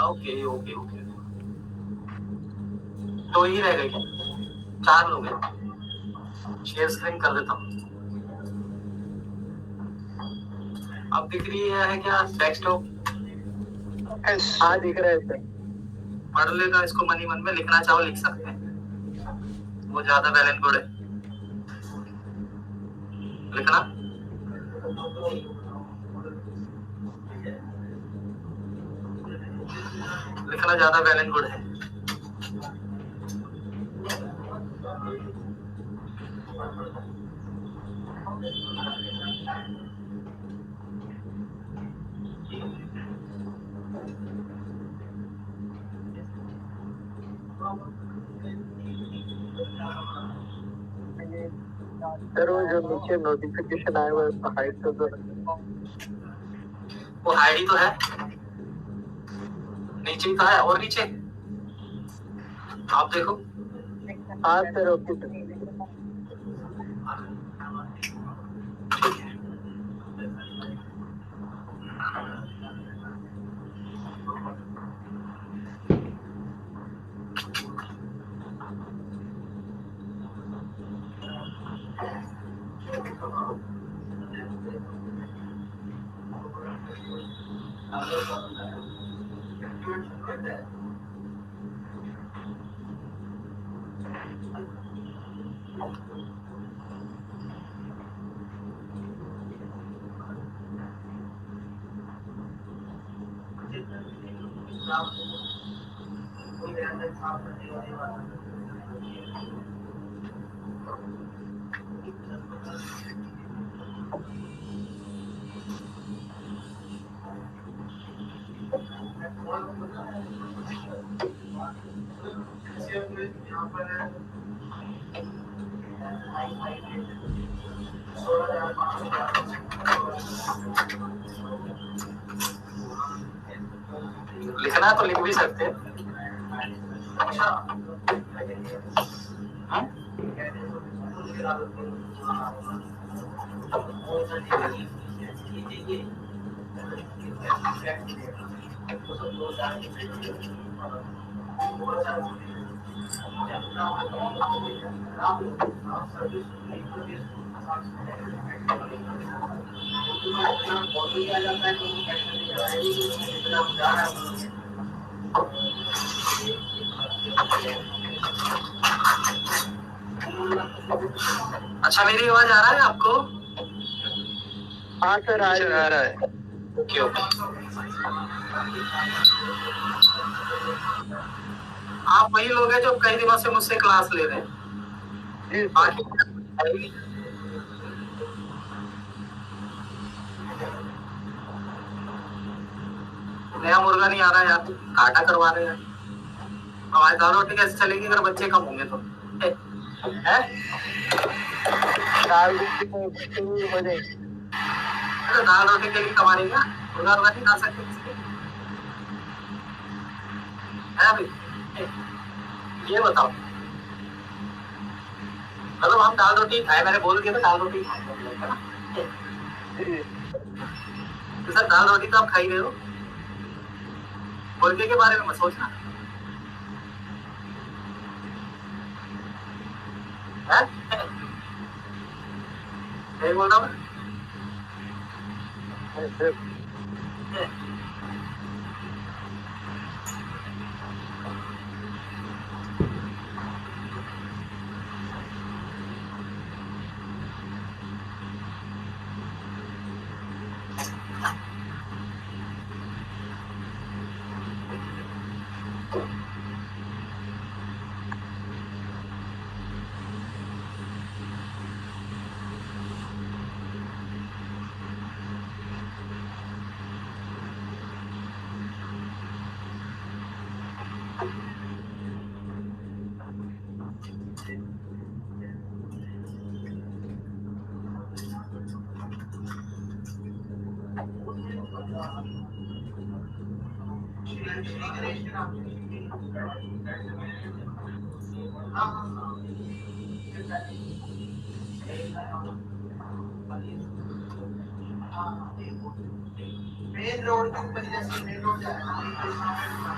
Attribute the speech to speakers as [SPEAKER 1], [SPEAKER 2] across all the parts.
[SPEAKER 1] Okay okay okay. तो ही रह गए क्या? 4 लोग हैं। शेयर स्क्रीन कर देता हूँ। अब दिख रही है क्या डेस्कटॉप?
[SPEAKER 2] हाँ दिख रहा है सर।
[SPEAKER 1] पढ़ लेगा इसको, मन ही मन में लिखना चाहो लिख सकते हैं, वो ज्यादा वेल एंड गुड है। लिखना लिखना ज्यादा वेल एंड गुड है।
[SPEAKER 2] सर वो जो नीचे नोटिफिकेशन आया हुआ है उसको हाइड कर दो।
[SPEAKER 1] वो हाइड ही तो है, नीचे ही तो है, और नीचे आप देखो।
[SPEAKER 2] हाँ सर ओके सर।
[SPEAKER 1] लिखना तो लिख भी सकते हैं। हाँ? अच्छा मेरी आवाज आ रहा है आपको?
[SPEAKER 2] हाँ सर आ रहा है।
[SPEAKER 1] Okay okay. आप वही लोग हैं जो कई दिनों से मुझसे क्लास ले रहे हैं।
[SPEAKER 2] जी
[SPEAKER 1] बाकी नया मुर्गा नहीं आ रहा है यार, काटा करवा रहे हैं। हमारी दाल रोटी कैसे चलेगी अगर बच्चे कम होंगे तो? है?
[SPEAKER 2] दाल रोटी हो जाएगी।
[SPEAKER 1] तो दाल रोटी के लिए कमा रही है, मुर्गा रुर्गा नहीं खा सकते किसी के? है भाई? ये बताओ, मतलब हम दाल रोटी खाए, मैंने बोल दिया था दाल रोटी खाए, है ना? तो सर दाल रोटी तो आप खा ही रहे हो, मुर्गे के बारे में मत सोचना है। नहीं बोल रहा मैं। मेन रोड के ऊपर जैसे मेन रोड जा रहा है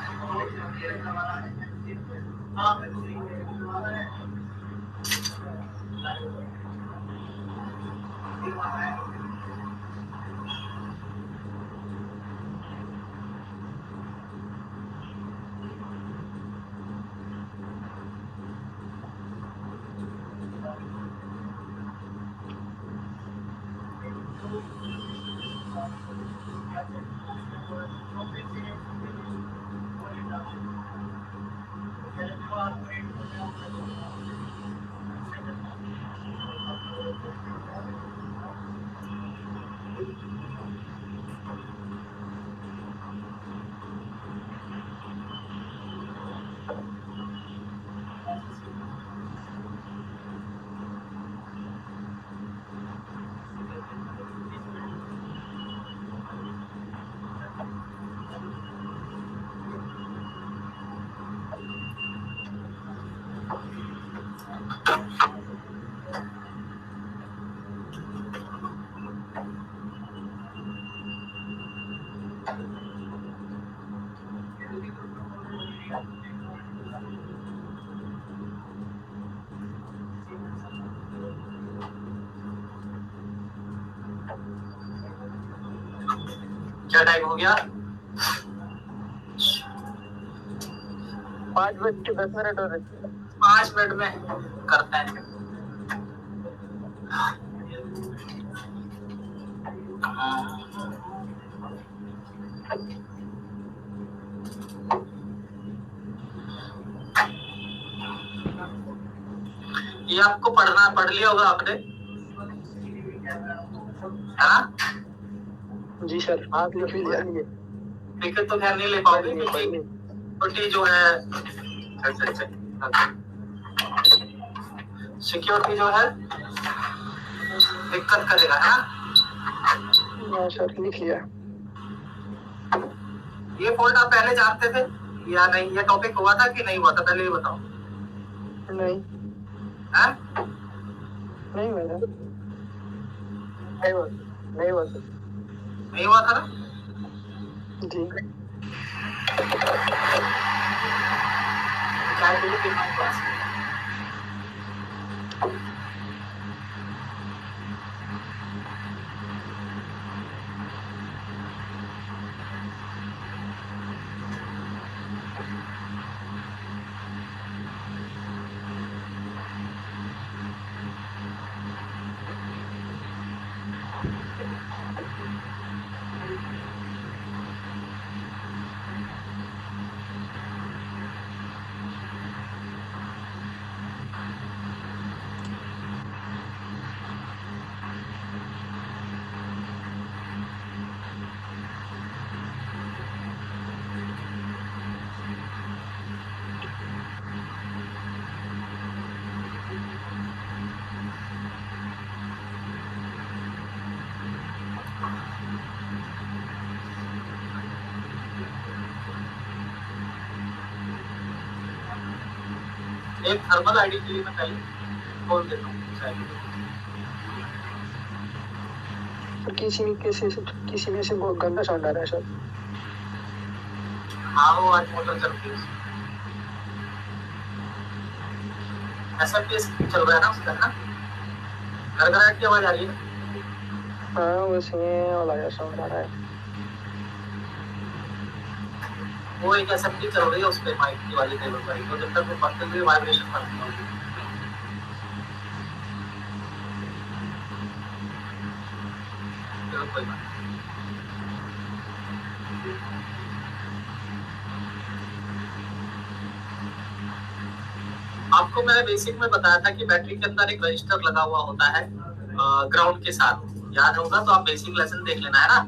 [SPEAKER 1] क्या टाइम हो गया?
[SPEAKER 2] 5 बज के 10 मिनट हो रहे।
[SPEAKER 1] 5 मिनट में करते हैं। ये आपको पढ़ लिया होगा आपने, है ना?
[SPEAKER 2] जी सर, आप लिख लीजिए।
[SPEAKER 1] लिखे तो खैर नहीं ले पाओगे क्योंकि सिक्योरिटी जो है, सिक्योरिटी जो है दिक्कत करेगा, है ना?
[SPEAKER 2] सर लिख लिया।
[SPEAKER 1] ये फॉल्ट आप पहले जानते थे या नहीं? ये टॉपिक हुआ था कि नहीं हुआ था, पहले ये बताओ।
[SPEAKER 2] नहीं
[SPEAKER 1] है?
[SPEAKER 2] नहीं मैडम, नहीं हुआ सर।
[SPEAKER 1] नहीं हुआ था ना?
[SPEAKER 2] जी
[SPEAKER 1] क्या है कितना क्लास में? एक थर्मल आईडी के लिए मैं पहले खोल देता हूँ शायद।
[SPEAKER 2] किसी में से बहुत गंदा साउंड आ रहा है सर।
[SPEAKER 1] हाँ वो आज मोटर चलती है, ऐसा केस चल रहा है ना उसका, ना गड़गड़ाहट की आवाज आ रही है।
[SPEAKER 2] हाँ बस ये वाला साउंड आ रहा है।
[SPEAKER 1] वो एक असेंबली चल रही है उस पे माइक की वाली टेबल पर, तो जब तक वो बटन भी वाइब्रेशन करती होगी। चलो कोई बात नहीं। आपको मैंने बेसिक में बताया था कि बैटरी के अंदर एक रजिस्टर लगा हुआ होता है ग्राउंड के साथ, याद होगा तो आप बेसिक लेसन देख लेना, है ना?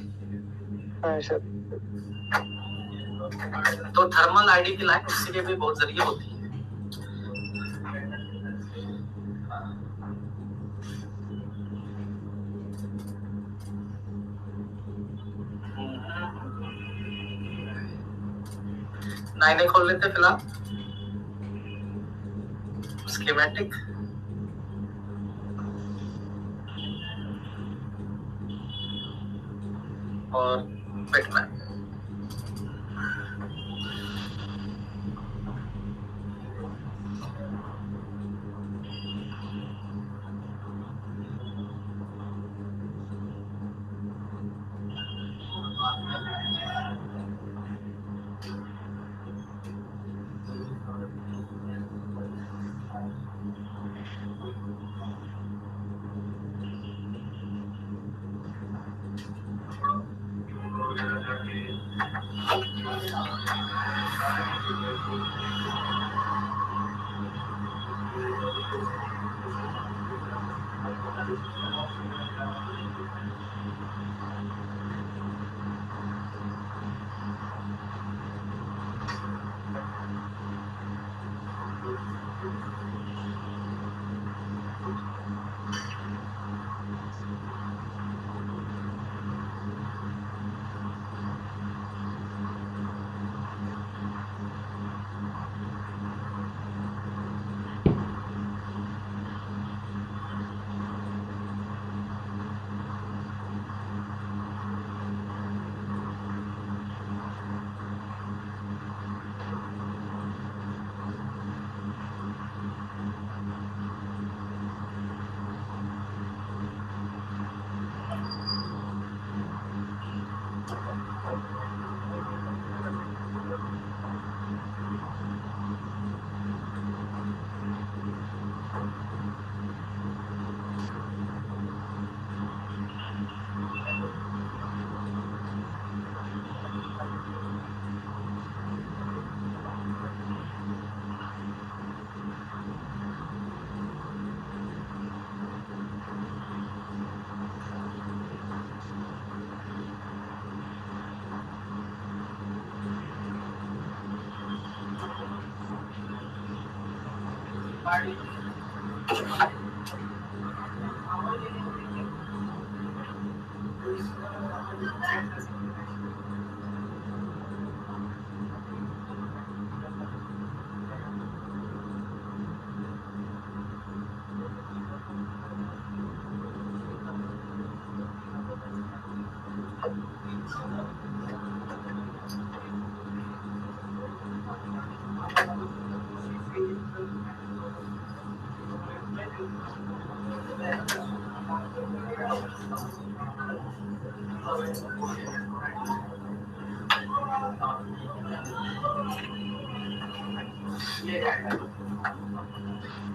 [SPEAKER 2] हाँ सर।
[SPEAKER 1] तो थर्मल आईडी की लाइन उसके लिए भी बहुत जरूरी होती है। नाइने खोल लेते फिलहाल, स्कीमेटिक और बिटमैप।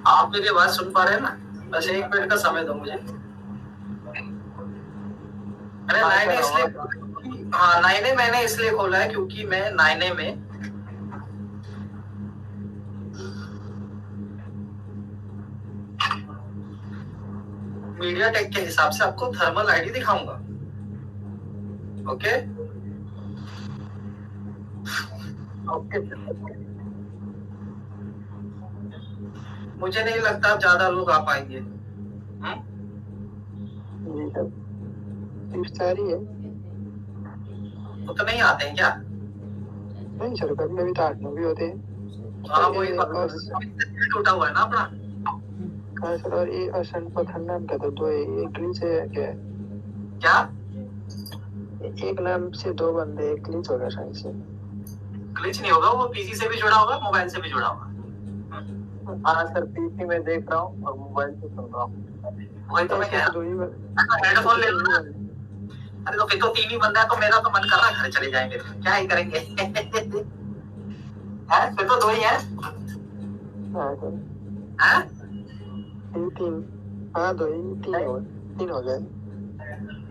[SPEAKER 1] आप मेरी आवाज सुन पा रहे हैं ना? बस 1 मिनट का समय दो मुझे। अरे नाइने इसलिए, हाँ नाइने मैंने इसलिए खोला है क्योंकि मैं नाइने में मीडिया टेक के हिसाब से आपको थर्मल आईडी दिखाऊंगा। ओके
[SPEAKER 2] ओके
[SPEAKER 1] मुझे नहीं लगता अब ज्यादा लोग आ पाएंगे।
[SPEAKER 2] जी सर, सारी है।
[SPEAKER 1] वो तो नहीं आते हैं क्या?
[SPEAKER 2] नहीं सर, कभी कभी तो 8-9 भी होते हैं।
[SPEAKER 1] हाँ वही टूटा हुआ है ना अपना।
[SPEAKER 2] हाँ सर, और ये असन पथन नाम का तो एक ग्लिच है क्या?
[SPEAKER 1] क्या
[SPEAKER 2] एक नाम से 2 बंदे, एक ग्लिच होगा शायद से।
[SPEAKER 1] ग्लिच नहीं होगा, वो पीसी से भी जुड़ा होगा, मोबाइल से भी जुड़ा होगा।
[SPEAKER 2] हाँ सर, पीसी में देख रहा हूँ और मोबाइल से सुन रहा हूँ।
[SPEAKER 1] वही तो मैं कह रहा हूँ, हेडफोन ले लो ना। अरे तो फिर तो 3 ही बंदा है, तो मेरा तो मन कर रहा है घर चले जाएंगे, क्या ही करेंगे। है फिर तो 2 ही है।
[SPEAKER 2] हाँ सर,
[SPEAKER 1] हैं?
[SPEAKER 2] 3 हाँ 2 ही, 3 हो गए।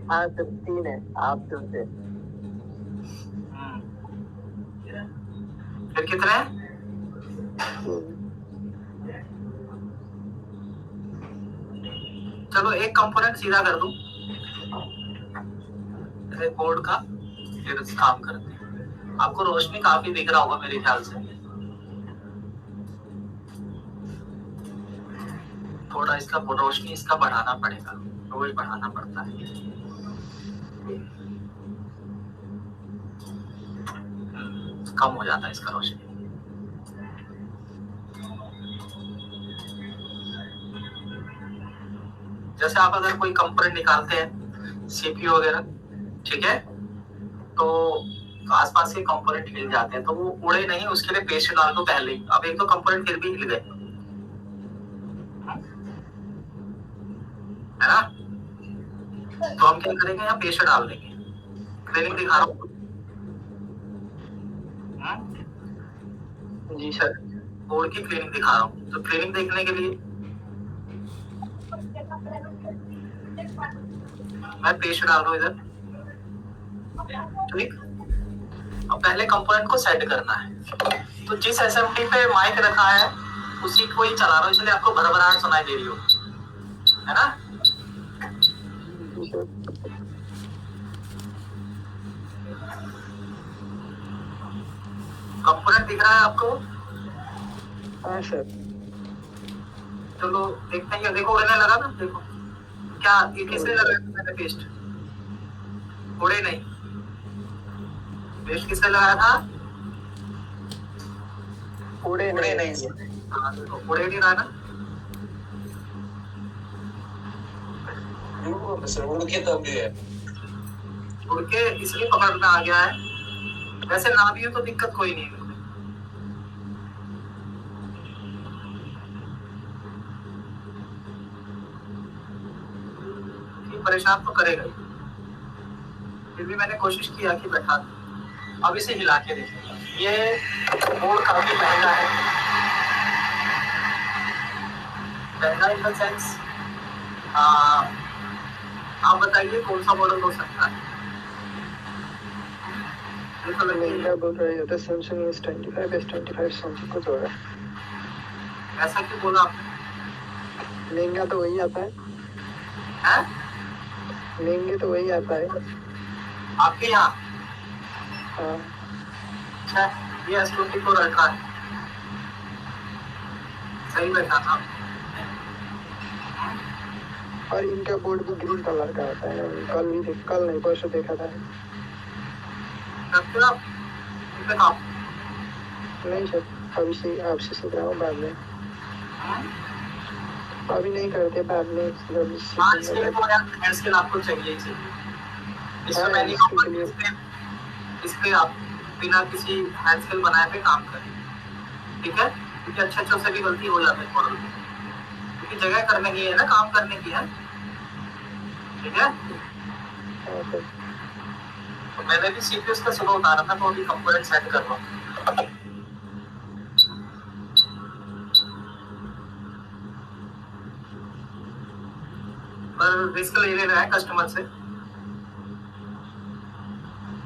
[SPEAKER 2] हाँ सर 3 है आप से।
[SPEAKER 1] फिर कितने हैं? चलो एक कंपोनेंट सीधा कर दूं बोर्ड का, फिर काम करते हैं। आपको रोशनी काफी दिख रहा होगा मेरे ख्याल से। थोड़ा इसका रोशनी इसका बढ़ाना पड़ेगा, रोज बढ़ाना पड़ता है। कम हो जाता है इसका रोशनी। जैसे आप अगर कोई कंपोनेंट निकालते हैं सीपीयू वगैरह, ठीक है, तो आसपास के कंपोनेंट हिल जाते हैं, तो वो उड़े नहीं, उसके लिए पेस्ट डाल दो पहले ही। अब एक तो कंपोनेंट फिर भी हिल गए, है ना? तो हम क्या करेंगे, यहाँ पेस्ट डाल देंगे। क्लीनिंग दिखा रहा हूँ।
[SPEAKER 2] जी सर,
[SPEAKER 1] बोर्ड की क्लीनिंग दिखा रहा हूँ। तो क्लीनिंग देखने के लिए मैं पेस्ट डाल रहा हूँ इधर, ठीक। अब पहले कंपोनेंट को सेट करना है। तो जिस एसएमडी पे माइक रखा है उसी को ही चला रहा हूँ, इसलिए आपको भरभराहट सुनाई दे रही हो, है ना।
[SPEAKER 2] जी सर।
[SPEAKER 1] कंपोनेंट दिख रहा है आपको?
[SPEAKER 2] हाँ सर।
[SPEAKER 1] चलो देखते हैं, देखो उड़ने लगा ना, देखो क्या ये किसने लगाया था मैंने पेस्ट? उड़े नहीं, पेस्ट किसने लगाया था?
[SPEAKER 2] उड़े नहीं।
[SPEAKER 1] हाँ देखो उड़े नहीं रहा ना,
[SPEAKER 3] उड़ के तब भी है।
[SPEAKER 1] उड़ के इसलिए पकड़ में आ गया है, वैसे ना भी हो तो दिक्कत कोई नहीं है। परेशान तो करेगा ही, फिर भी मैंने कोशिश किया कि बैठा। अब इसे हिला के देखिएगा, ये बोर्ड काफी महंगा है, महंगा इन द सेंस आप बताइए कौन सा मॉडल हो सकता है?
[SPEAKER 2] महंगा बोल रहे हो तो सैमसंग S25 S25 सैमसंग को जोड़ा।
[SPEAKER 1] ऐसा क्यों बोला आपने?
[SPEAKER 2] महंगा तो वही आता है,
[SPEAKER 1] हैं?
[SPEAKER 2] महंगे तो वही आता है
[SPEAKER 1] आपके यहाँ?
[SPEAKER 2] हाँ।
[SPEAKER 1] अच्छा, ये S24 अल्ट्रा है, सही बैठा था।
[SPEAKER 2] और इनका बोर्ड भी ग्रीन कलर का आता है, कल नहीं परसों देखा था।
[SPEAKER 1] करते हो आप इनपे काम?
[SPEAKER 2] नहीं सर, अभी से आपसे सीख रहा हूँ, बाद में अभी नहीं करते, बाद में जब
[SPEAKER 1] हाँ इसके तो यार हैंड स्किल आपको चाहिए ही चाहिए, इसमें मैं नहीं कहूँगा इस पे आप बिना किसी हैंड स्किल बनाए पे काम करें, ठीक है, क्योंकि अच्छे से भी गलती हो जाती है मॉडल में, क्योंकि जगह करने की है ना, काम करने की है, ठीक है। तो मैंने भी सीपीयू का सुबह उतारा था, तो अभी कंपोनेंट सेट कर रहा हूँ। पर रिस्क ले रहा है कस्टमर से,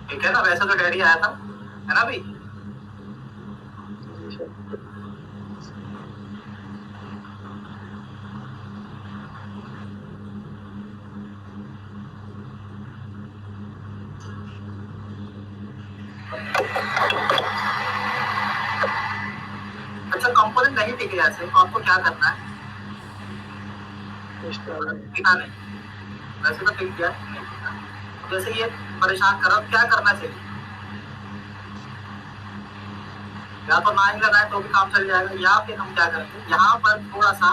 [SPEAKER 1] ठीक है ना, वैसे तो डैडी आया था, है ना भाई? अच्छा कंपोनेंट नहीं टिके ऐसे तो आपको क्या करना है? टिका नहीं, वैसे तो टिक गया नहीं टिका। जैसे ये परेशान कर रहा हूं, क्या करना चाहिए? या तो ना ही लगाए तो भी काम चल जाएगा, या फिर हम क्या करेंगे, यहाँ पर थोड़ा सा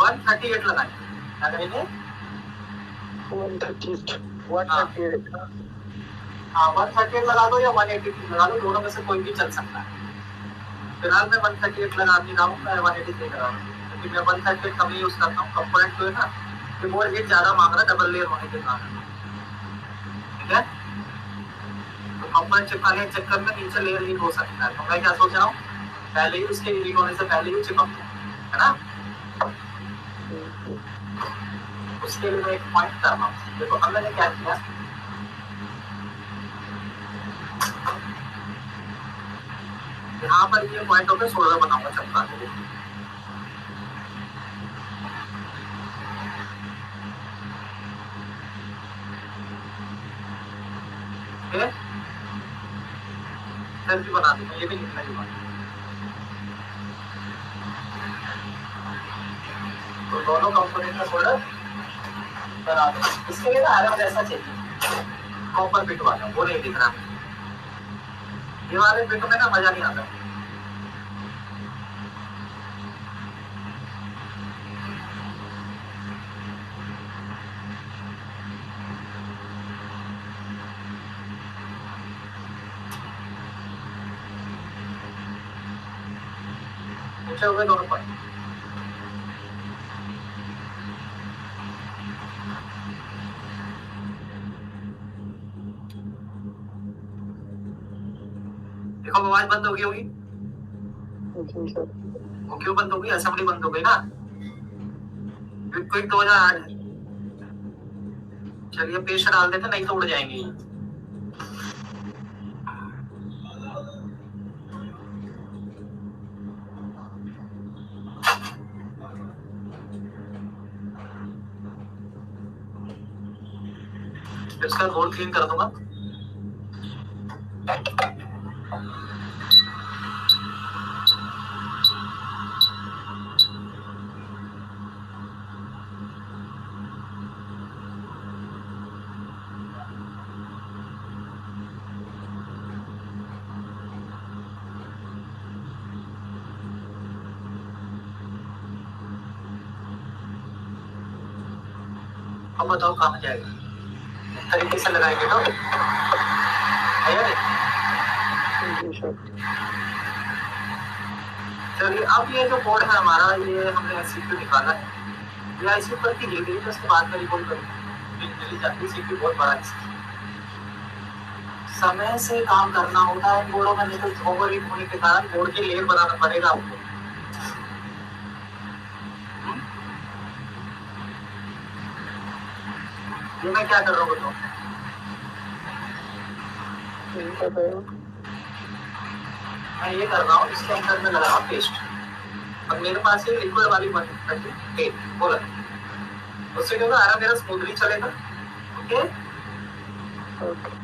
[SPEAKER 1] 138 लगाएंगे, क्या करेंगे?
[SPEAKER 2] 138
[SPEAKER 1] हाँ 138 लगा दो या 183 लगा दो, दोनों में से कोई भी चल सकता है। फिलहाल मैं 138 लगा नहीं रहा हूँ, मैं 183 लगा रहा हूँ, क्योंकि मैं 138 कम यूज करता हूँ। कंपोनेंट जो है ना, कीबोर्ड हीट ज्यादा मांग रहा है डबल लेयर होने के कारण, ठीक है। तो कंपोनेंट चिपकाने के चक्कर में नीचे लेयर हीट हो सकता है, तो मैं क्या सोच रहा हूँ, पहले ही उसके हीट होने से पहले ही चिपक दूं, है ना। उसके लिए मैं एक पॉइंट कर रहा हूँ, देखो अब मैंने क्या किया, यहाँ पर ये पॉइंट होकर सोल्डर बनाऊंगा चपका के लिए, फिर भी बना दूंगा, ये भी निकला ही बात। तो दोनों कंपोनेंट का सोल्डर बना दो। इसके लिए ना आयरन जैसा चाहिए, कॉपर बिट वाला, वो नहीं दिख रहा, ये वाले बिट में ना मजा नहीं आता। नीचे हो गए दोनों पॉइंट, देखो आवाज बंद हो गई होगी, वो क्यों बंद हो गई? असेंबली बंद हो गई ना, क्विक 2008 है। चलिए पेस्ट डाल देते, नहीं तो उड़ जाएंगे। फिर उसका बोर्ड क्लीन कर दूंगा। अब बताओ कहाँ जाएगा, इस तरीके से लगाएंगे तो है या नहीं?
[SPEAKER 2] जी सर।
[SPEAKER 1] चलिए अब ये जो कोड है हमारा, ये हमने ICQ निकाला है, ये ICQ पर की हिल गई तो उसके बाद में रिकॉल करूँगी जाती CPU बहुत बड़ा है। समय से काम करना होता है बोर्डों में, नहीं तो ओवर हीट होने के कारण बोर्ड की लेयर बनाना पड़ेगा आपको। ये मैं क्या कर रहा हूँ बताओ? मैं ये कर रहा हूँ, इसके अंदर में लगा पेस्ट। अब मेरे पास ये लिक्विड वाली 138 बोला, उससे क्या होगा, आरा मेरा स्मूथली चलेगा। ओके
[SPEAKER 2] ओके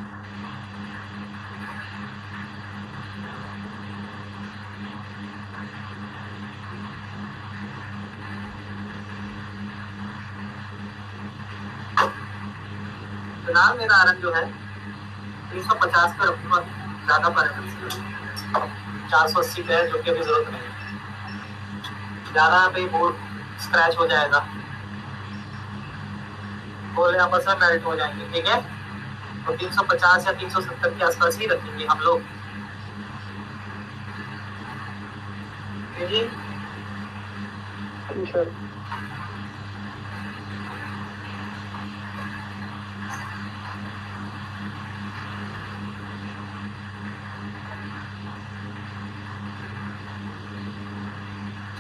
[SPEAKER 1] फिलहाल मेरा आरन जो है 350 पे रखूंगा, ज्यादा पैरामीटर 480 पे है, जो कि अभी जरूरत नहीं है। ज्यादा पे बोर्ड स्क्रैच हो जाएगा, बोले आपस में मेल्ट हो जाएंगे। ठीक है, तो 350 या 370 के आसपास ही रखेंगे हम लोग। जी
[SPEAKER 2] सर।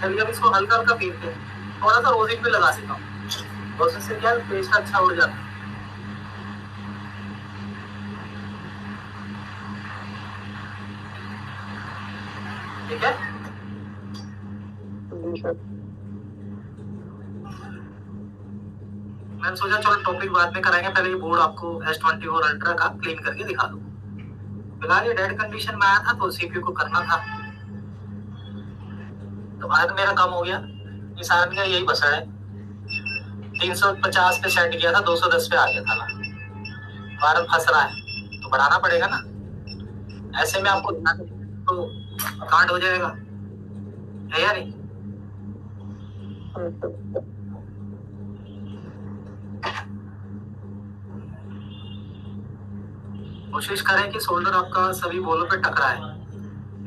[SPEAKER 1] चलिए अब इसको हल्का हल्का पीसते हैं, थोड़ा सा रोजिंग भी लगा देता हूँ, और उससे क्या पेस्ट अच्छा उड़ जाता है। ठीक है,
[SPEAKER 2] जी सर।
[SPEAKER 1] मैंने सोचा चलो टॉपिक बाद में कराएंगे, पहले ये बोर्ड आपको S24 अल्ट्रा का क्लीन करके दिखा दूं। फिलहाल ये डेड कंडीशन में आया था तो CPU को करना था, तो भारत मेरा काम हो गया। इस आदमी का यही बसड़ है, 350 पे सेट किया था, 210 पे आ गया था ना। भारत फंस रहा है तो बढ़ाना पड़ेगा ना, ऐसे में आपको तो कांड हो जाएगा, है या नहीं? कोशिश करें कि शोल्डर आपका सभी बोलों पे टकराए,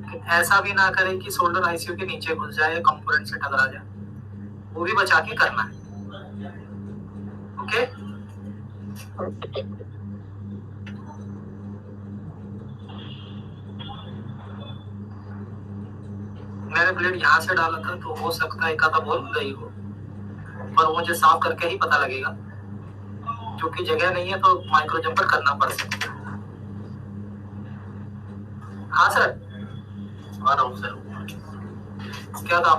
[SPEAKER 1] लेकिन ऐसा भी ना करें कि शोल्डर ICU के नीचे घुस जाए या कंपोनेंट से टकरा जाए, वो भी बचा के करना है। ओके मैंने ब्लेड यहाँ से डाला था तो हो सकता है एक आधा बोल गई हो, पर मुझे साफ करके ही पता लगेगा, क्योंकि जगह नहीं है तो माइक्रो जंपर करना पड़ सकता है। हाँ सर, आ रहा हूँ सर। क्या था?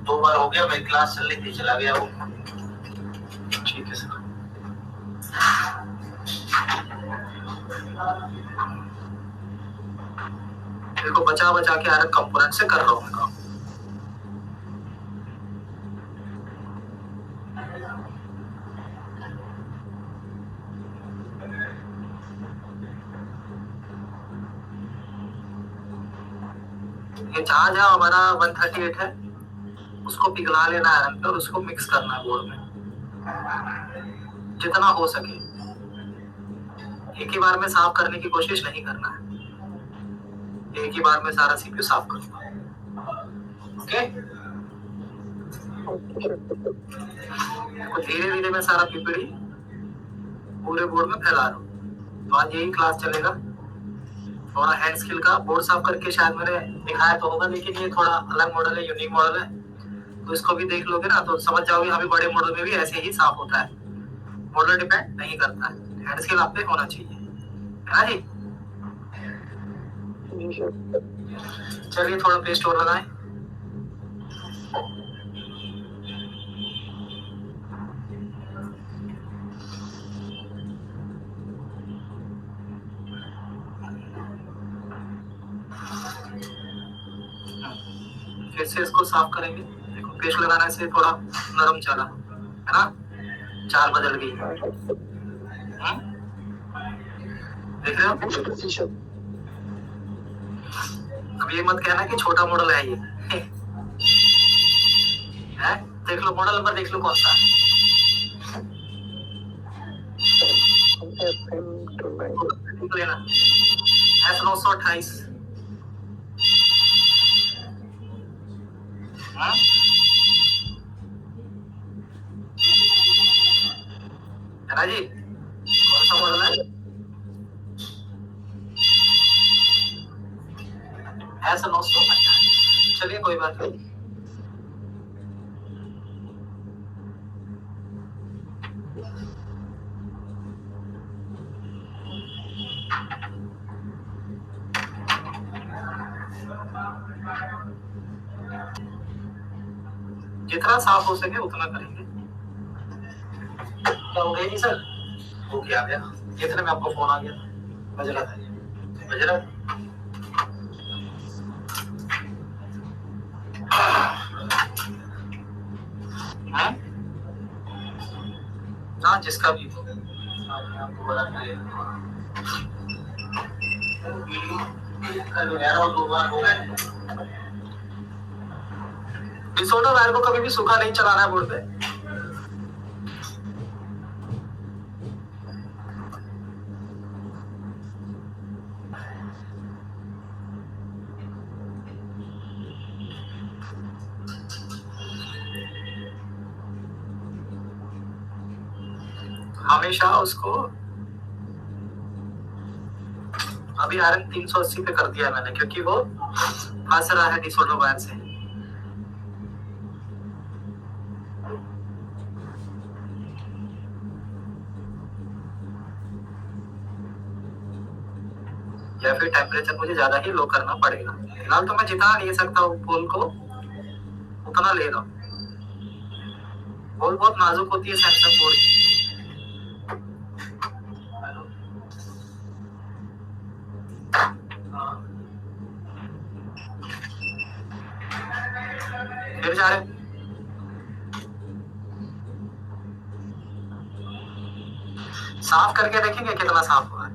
[SPEAKER 1] दो बार हो गया, मैं क्लास चल रही थी, चला गया वो। ठीक है सर। देखो बचा बचा के आयरन कंपोनेंट से कर रहा हूँ काम। ये जहाँ जहाँ हमारा 138 है उसको पिघला लेना आयरन पे और उसको मिक्स करना है बोर्ड में जितना हो सके। एक ही बार में साफ करने की कोशिश नहीं करना है, एक ही बार में सारा CPU साफ करना है। ओके, तो धीरे धीरे मैं सारा PPD पूरे बोर्ड में फैला रहा हूँ। तो आज यही क्लास चलेगा, थोड़ा हैंड स्किल का। बोर्ड साफ करके शायद मैंने दिखाया तो होगा, लेकिन ये थोड़ा अलग मॉडल है, यूनिक मॉडल है, तो इसको भी देख लोगे ना तो समझ जाओगे अभी बड़े मॉडल में भी ऐसे ही साफ होता है। मॉडल डिपेंड नहीं करता है, हैंड स्किल आप पे होना चाहिए, है ना जी? चलिए थोड़ा पेस्ट और लगाएं। फिर से इसको साफ करेंगे। देखो पेस्ट लगाने से थोड़ा नरम चला है ना, चाल बदल गई। देख रहे हो? अब ये मत कहना कि छोटा मॉडल है ये है? देख लो मॉडल नंबर, देख लो कौन सा लेना। S928 है ना जी? कौन सा मॉडल है? S928। चलिए कोई बात नहीं। जितना साफ हो सके उतना करेंगे। क्या हो गया जी सर? हो गया गया। इतने में आपको फोन आ गया, बज रहा था, बज रहा। हाँ जिसका भी हो। डिसऑर्डर वायर को कभी भी सूखा नहीं चलाना है बोर्ड पे। हमेशा उसको अभी आरएम 380 पे कर दिया मैंने, क्योंकि वो फंस रहा है डिसऑर्डर वायर से। या फिर टेम्परेचर मुझे ज्यादा ही लो करना पड़ेगा। फिलहाल तो मैं जितना ले सकता हूँ पोल को उतना ले रहा हूँ। पोल बहुत नाजुक होती है सैमसंग बोर्ड की। फिर जा रहे साफ करके देखेंगे कितना साफ हुआ है।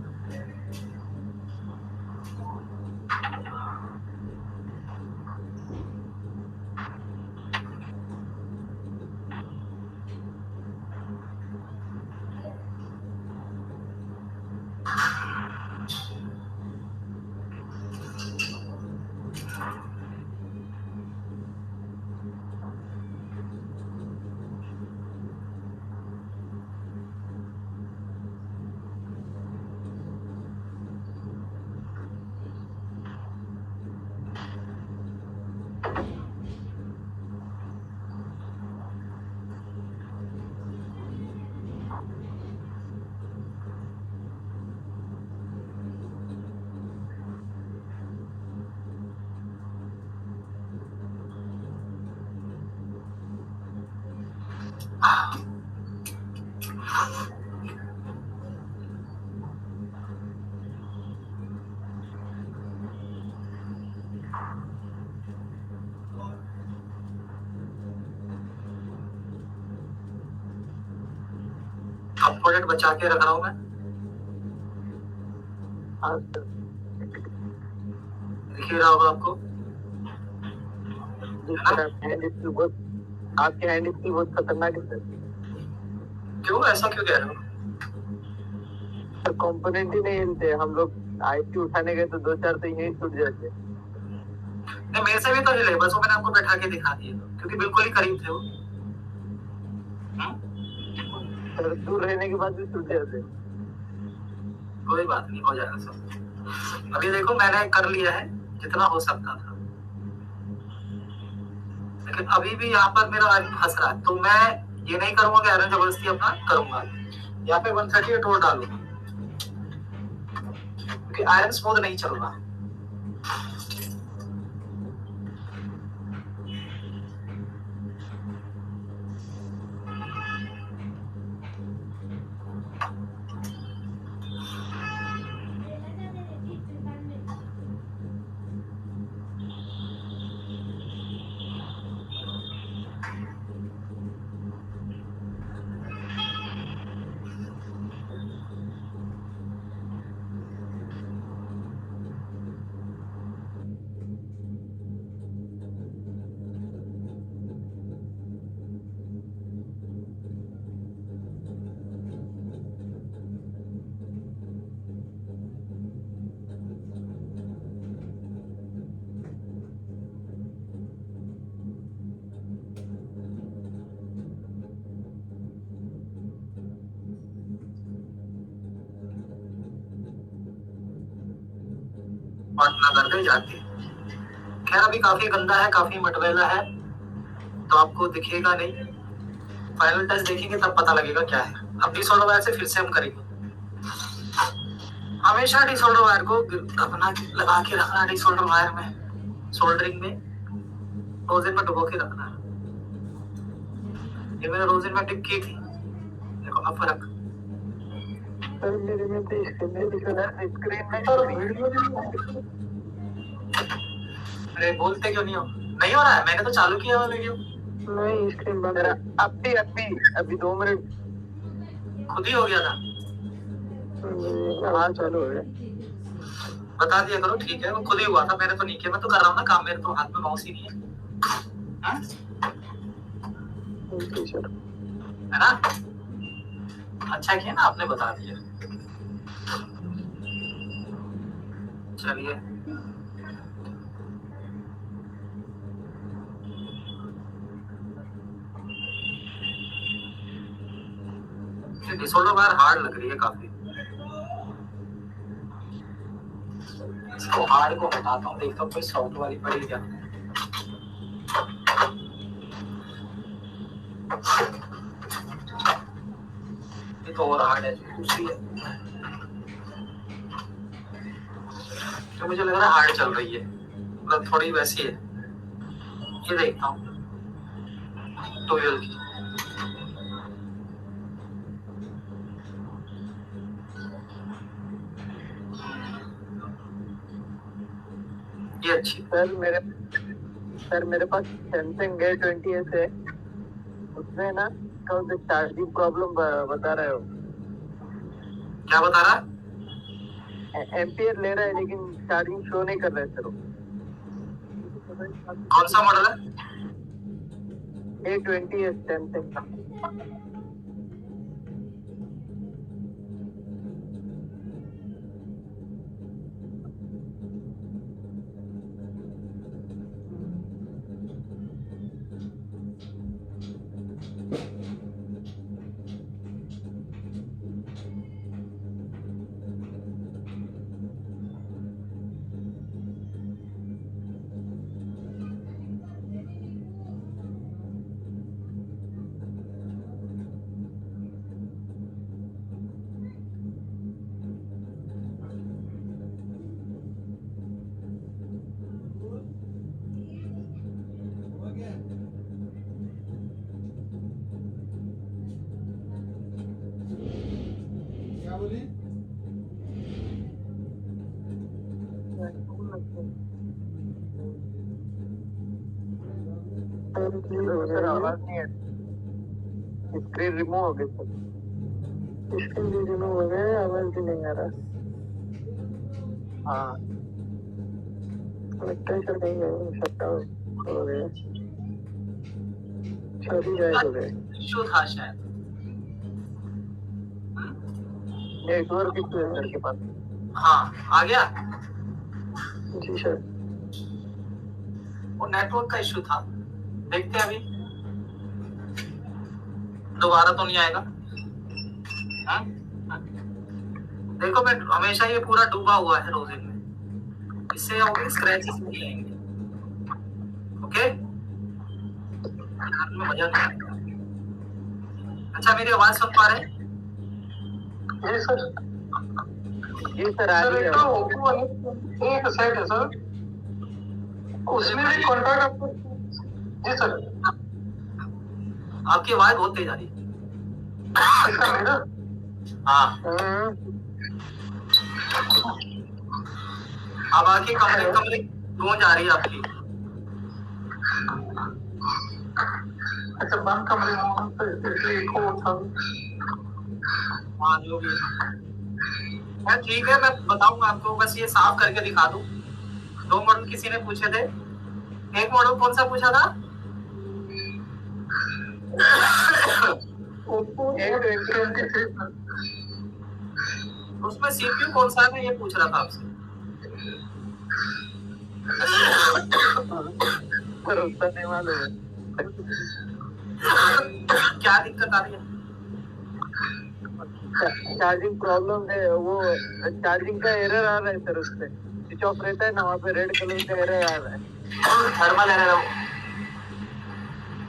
[SPEAKER 1] कंपोनेंट बचा के रख रहा हूँ मैं। दिख ही रहा होगा आपको।
[SPEAKER 2] आपके हैंड स्किल बहुत खतरनाक है सर।
[SPEAKER 1] क्यों, ऐसा क्यों कह रहे हो?
[SPEAKER 2] कंपोनेंट ही नहीं हिलते। हम लोग आईसी उठाने गए तो 2-4 तो यही टूट जाते।
[SPEAKER 1] नहीं मेरे से भी तो हिले, बस वो मैंने आपको बैठा के दिखा दिए क्योंकि बिल्कुल ही करीब थे वो।
[SPEAKER 2] सर दूर रहने के बाद भी टूट जाते।
[SPEAKER 1] कोई बात नहीं, हो जाएगा सब। अभी देखो मैंने कर लिया है जितना हो सकता था, लेकिन अभी भी यहाँ पर मेरा आयरन फंस रहा है। तो मैं ये नहीं करूंगा कि आयरन जबरदस्ती अपना करूंगा। यहाँ पे 138 और डालूंगा क्योंकि आयरन स्मूथ नहीं चल रहा। पाटना कर दे जाके। खैर अभी काफी गंदा है, काफी मटमैला है, तो आपको दिखेगा नहीं। फाइनल टेस्ट देखेंगे तब पता लगेगा क्या है। अब डिसऑर्डर वायर से फिर से हम करेंगे। हमेशा डिसऑर्डर वायर को अपना लगा के रखना, डिसऑर्डर वायर में सोल्डरिंग में रोजिन में डुबो के रखना। ये मैंने रोजिन में टिप की थी, देखो अब फर्क।
[SPEAKER 2] सर मेरे में तो स्क्रीन में
[SPEAKER 1] अरे बोलते क्यों नहीं हो? नहीं हो रहा है, मैंने तो चालू किया हुआ वीडियो।
[SPEAKER 2] नहीं स्क्रीन बंद है। अभी 2 मिनट
[SPEAKER 1] खुद ही हो गया था।
[SPEAKER 2] हाँ चालू हो गया।
[SPEAKER 1] बता दिया करो, ठीक है, वो खुद ही हुआ था, मैंने तो नहीं किया। मैं तो कर रहा हूँ ना काम, मेरे तो हाथ में माउस ही नहीं है। हाँ?
[SPEAKER 2] सर
[SPEAKER 1] है ना? अच्छा किया ना आपने बता दिया। चलिए डिसऑर्डर वायर हार्ड लग रही है काफी। इसको हार्ड को हटाता हूँ, देखता हूँ कोई सॉफ्ट वाली पड़ी क्या। ये तो और हार्ड है, दूसरी है तो मुझे लग रहा है हार्ड चल रही है, मतलब थोड़ी वैसी है। ये देखता हूँ 12 की। ये अच्छी।
[SPEAKER 2] सर मेरे पास सैमसंग A20s है, उसमें ना कौन से चार्जिंग प्रॉब्लम बता रहे हो।
[SPEAKER 1] क्या बता रहा?
[SPEAKER 2] एम्पियर ले रहा है लेकिन चार्जिंग शो नहीं कर रहा है सर।
[SPEAKER 1] कौन सा मॉडल है?
[SPEAKER 2] A20s सैमसंग का। सर आवाज नहीं है, स्क्रीन रिमूव हो गई सर। स्क्रीन भी रिमूव हो गया, आवाज भी नहीं आ रहा। हाँ लगता है सर नहीं है, शटडाउन हो गया, सभी गायब हो गए।
[SPEAKER 1] इशू था शायद।
[SPEAKER 2] नेटवर्क इशू है सर के पास।
[SPEAKER 1] हाँ आ गया।
[SPEAKER 2] जी सर।
[SPEAKER 1] वो नेटवर्क का इशू था, देखते हैं अभी दोबारा तो नहीं आएगा। हाँ? देखो मैं हमेशा ये पूरा डूबा हुआ है रोजिन में, इससे होगी स्क्रैचेस नहीं आएंगे। ओके में मजा नहीं आएगा। अच्छा मेरी आवाज सुन पा रहे हैं?
[SPEAKER 2] जी सर। जी सर आ रही है। एक साइड है सर, उसमें भी कॉन्टैक्ट आपको। जी सर।
[SPEAKER 1] आपकी आवाज बहुत तेज आ रही है।
[SPEAKER 2] इसका मेरा?
[SPEAKER 1] हाँ अब आके कमरे कमरे गूंज आ रही है आपकी।
[SPEAKER 2] अच्छा बंद कमरे में तो इसलिए इको था।
[SPEAKER 1] हाँ जो भी है ठीक है, मैं बताऊंगा आपको, बस ये साफ करके दिखा दूं। 2 मॉडल किसी ने पूछे थे, एक मॉडल कौन सा पूछा था? उसमें सीपीयू कौन सा है, मैं ये पूछ रहा था आपसे।
[SPEAKER 2] उसका नहीं मालूम है।
[SPEAKER 1] क्या दिक्कत आ रही है?
[SPEAKER 2] चार्जिंग प्रॉब्लम है, वो चार्जिंग का एरर आ रहा है सर उससे। स्विच ऑफ रहता है ना, वहाँ पे रेड कलर का एरर आ रहा है।
[SPEAKER 1] Thermal error.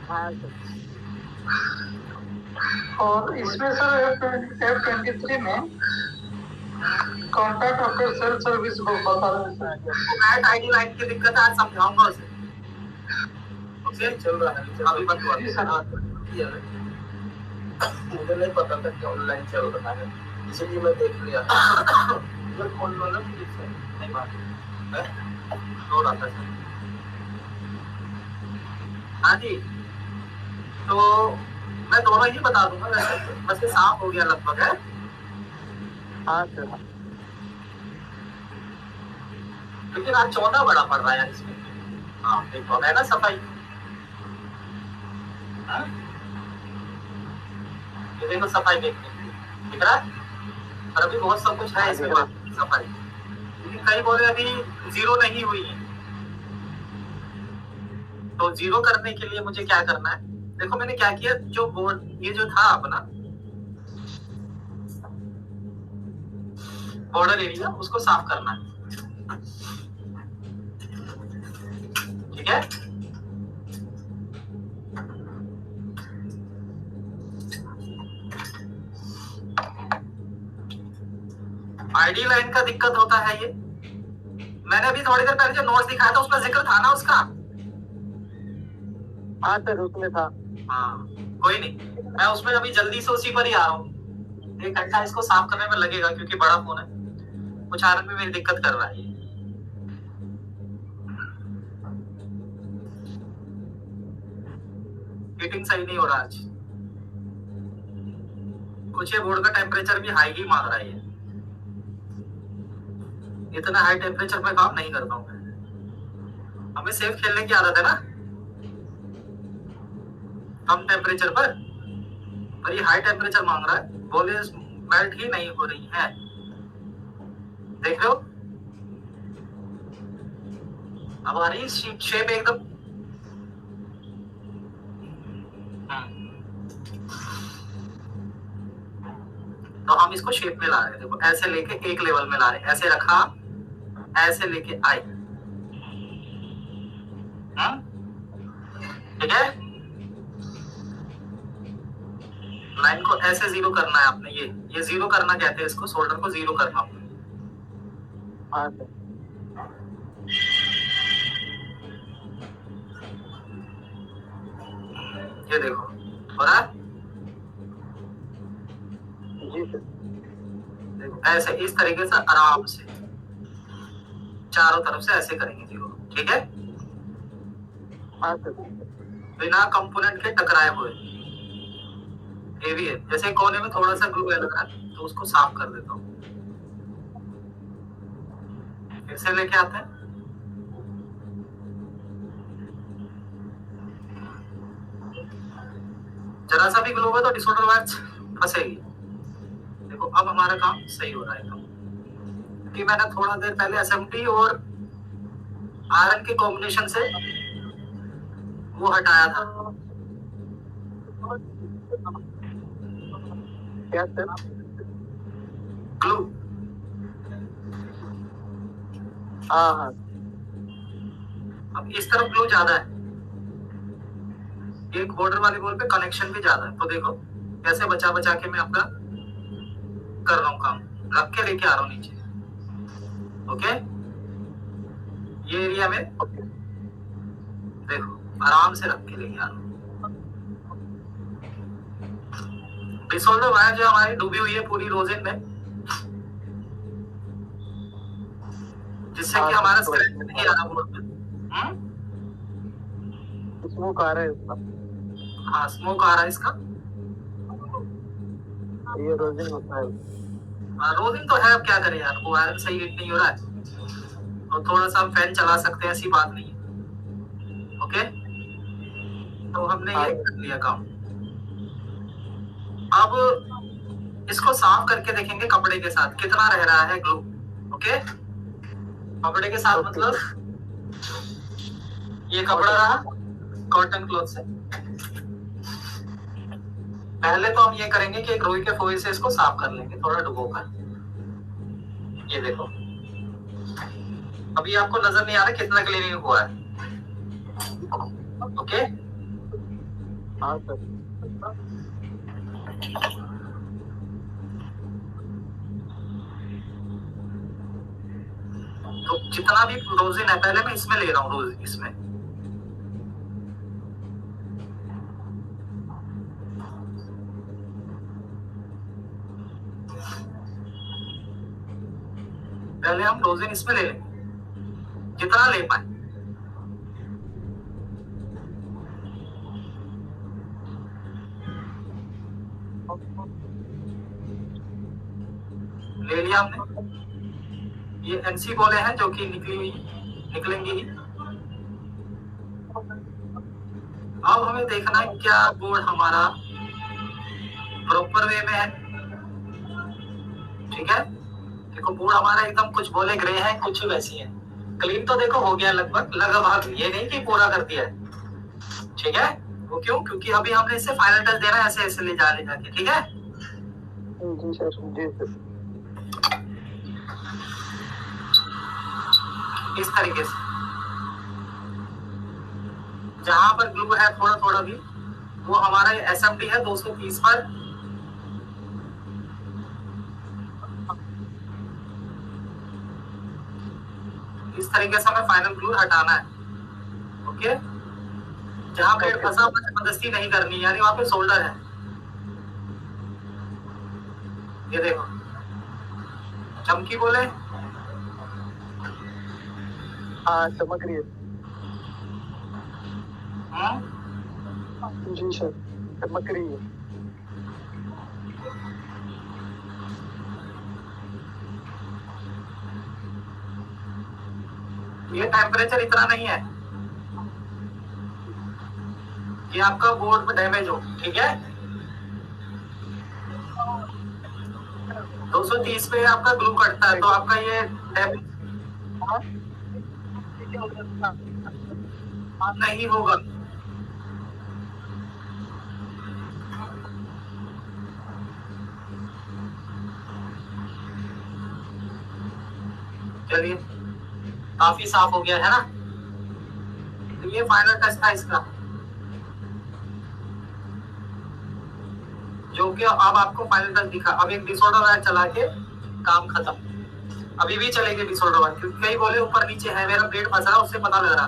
[SPEAKER 2] हाँ सर।
[SPEAKER 4] और इसमें सर F23 में कॉन्टैक्ट आफ्टर सेल सर्विस को बता रहे हैं।
[SPEAKER 1] मैट आईडी लाइन की दिक्कत है, आज समझाऊंगा उसे। ओके चल रहा है, अभी बंद हुआ।
[SPEAKER 4] जी सर।
[SPEAKER 3] मुझे नहीं पता था कि ऑनलाइन चल रहा है, इसलिए मैं देख लिया।
[SPEAKER 1] ये खोल लो ना फिर से, नहीं बात है हो रहा था। हाँ जी, तो मैं दोनों ही बता दूंगा वैसे, बस ये साफ हो गया लगभग है।
[SPEAKER 2] हाँ सर।
[SPEAKER 1] लेकिन आज 14 बड़ा पड़ रहा है यार इसमें। हाँ देखो है ना सफाई। हाँ? ये देखो सफाई देखने दिख रहा है, और अभी बहुत सब कुछ है इसके बाद सफाई। लेकिन कई बोले अभी जीरो नहीं हुई है, तो जीरो करने के लिए मुझे क्या करना है? देखो मैंने क्या किया, जो बोर्ड ये जो था अपना बॉर्डर एरिया, उसको साफ करना है। ठीक है, आईडी लाइन का दिक्कत होता है ये। मैंने अभी थोड़ी देर पहले जो नोट्स दिखाया था उसमें जिक्र था ना उसका।
[SPEAKER 2] हाँ सर उसमें था।
[SPEAKER 1] हाँ कोई नहीं, मैं उसमें अभी जल्दी से उसी पर ही आ रहा हूँ। 1 घंटा इसको साफ करने में लगेगा क्योंकि बड़ा फोन है, उच्चारण में मेरी दिक्कत कर रहा है ये। हीटिंग सही नहीं हो रहा आज, कुछ ये बोर्ड का टेम्परेचर भी हाई ही मांग रहा है ये। इतना हाई टेम्परेचर में काम नहीं करता हूँ मैं, हमें सेफ खेलने की आदत है ना कम टेम्परेचर पर ये हाई टेम्परेचर मांग रहा है। बोले मेल्ट ही नहीं हो रही है, देख रहे हो अब आ रही शेप एकदम। तो हम इसको शेप में ला रहे हैं, देखो ऐसे लेके एक लेवल में ला रहे हैं, ऐसे रखा, ऐसे लेके आए। ठीक है, लाइन को ऐसे जीरो करना है आपने, ये जीरो करना कहते हैं इसको, शोल्डर को जीरो करना आपने।
[SPEAKER 2] हाँ सर।
[SPEAKER 1] ये देखो हो रहा है
[SPEAKER 2] जी सर।
[SPEAKER 1] देखो ऐसे इस तरीके से आराम से चारों तरफ से ऐसे करेंगे जीरो। ठीक है,
[SPEAKER 2] हाँ सर।
[SPEAKER 1] बिना कंपोनेंट के टकराए हुए। ये भी है, जैसे कोने में थोड़ा सा ग्लू लग रहा है तो उसको साफ कर देता हूँ। फिर से लेके आते हैं, जरा सा भी ग्लू है तो डिसऑर्डर वायर्स फंसेगी। देखो अब हमारा काम सही हो रहा है कि मैंने थोड़ा देर पहले एसएमटी और आयरन के कॉम्बिनेशन से वो हटाया था।
[SPEAKER 2] क्या सर?
[SPEAKER 1] ग्लू।
[SPEAKER 2] हाँ हाँ।
[SPEAKER 1] अब इस तरफ ग्लू ज्यादा है, एक बॉर्डर वाले बॉल पे कनेक्शन भी ज्यादा है, तो देखो कैसे बचा बचा के मैं अपना कर रहा हूँ काम, रख के लेके आ रहा हूँ नीचे। ओके, ये एरिया में देखो आराम से रख के लेके आ रहा हूँ। डिसऑर्डर वायर जो हमारी डूबी हुई है पूरी रोजिन में, जिससे कि हमारा स्क्रैच नहीं आ रहा बोर्ड पे।
[SPEAKER 2] स्मोक आ रहा है उसका।
[SPEAKER 1] हाँ स्मोक आ रहा है इसका,
[SPEAKER 2] ये रोजिंग होता है।
[SPEAKER 1] रोजिंग तो है, अब क्या करें यार, वो आयरन सही हिट नहीं हो रहा है, तो थोड़ा सा हम फैन चला सकते हैं, ऐसी बात नहीं है। ओके, तो हमने ये कर लिया काम। अब इसको साफ करके देखेंगे कपड़े के साथ कितना रह रहा है ग्लू। ओके, कपड़े के साथ मतलब ये कपड़ा रहा कॉटन क्लॉथ से। पहले तो हम ये करेंगे कि एक रुई के फोइल से इसको साफ कर लेंगे थोड़ा डुबो कर। ये देखो अभी आपको नजर नहीं आ रहा कितना क्लीनिंग हुआ है? ओके,
[SPEAKER 2] हाँ सर।
[SPEAKER 1] तो जितना भी रोजिन है पहले मैं इसमें ले रहा हूँ, रोज इसमें पहले हम रोजिन इसमें ले लेंगे जितना ले पाए। ले लिया हमने। ये एनसी बोले हैं जो कि निकलेंगी ही। अब हमें देखना है क्या बोर्ड हमारा प्रॉपर वे में है। ठीक है, देखो बोर्ड हमारा एकदम कुछ बोले ग्रे है, कुछ वैसी है। क्लीन तो देखो हो गया लगभग, ये नहीं कि पूरा कर दिया है। ठीक है, वो क्यों? क्योंकि अभी हमने इसे फाइनल टच देना है, ऐसे ऐसे ले जाके। ठीक है
[SPEAKER 2] जी सर, जी सर।
[SPEAKER 1] इस तरीके से जहां पर ग्लू है थोड़ा थोड़ा भी, वो हमारा एसएमटी है 230 पर। इस तरीके से हमें फाइनल ग्लू हटाना है। ओके, जहां ब्लेड फंसा हुआ जबरदस्ती नहीं करनी, यानी वहां पे शोल्डर है। ये देखो चमकी बोले,
[SPEAKER 2] हाँ चमक रही है। जी सर, चमक रही है।
[SPEAKER 1] ये टेम्परेचर इतना नहीं है कि आपका बोर्ड में डैमेज हो। ठीक है, 230 पे आपका ग्लू कटता है तो आपका ये डैमेज नहीं होगा। चलिए, काफी साफ हो गया है ना। तो ये फाइनल टेस्ट था इसका, जो कि अब आपको फाइनल टेस्ट दिखा। अब एक डिसऑर्डर वायर चला के काम खत्म। अभी भी चलेगी डिसऑर्डर वायर, क्योंकि कई बोले ऊपर नीचे है, मेरा ब्लेड फंस रहा है, उससे पता लग रहा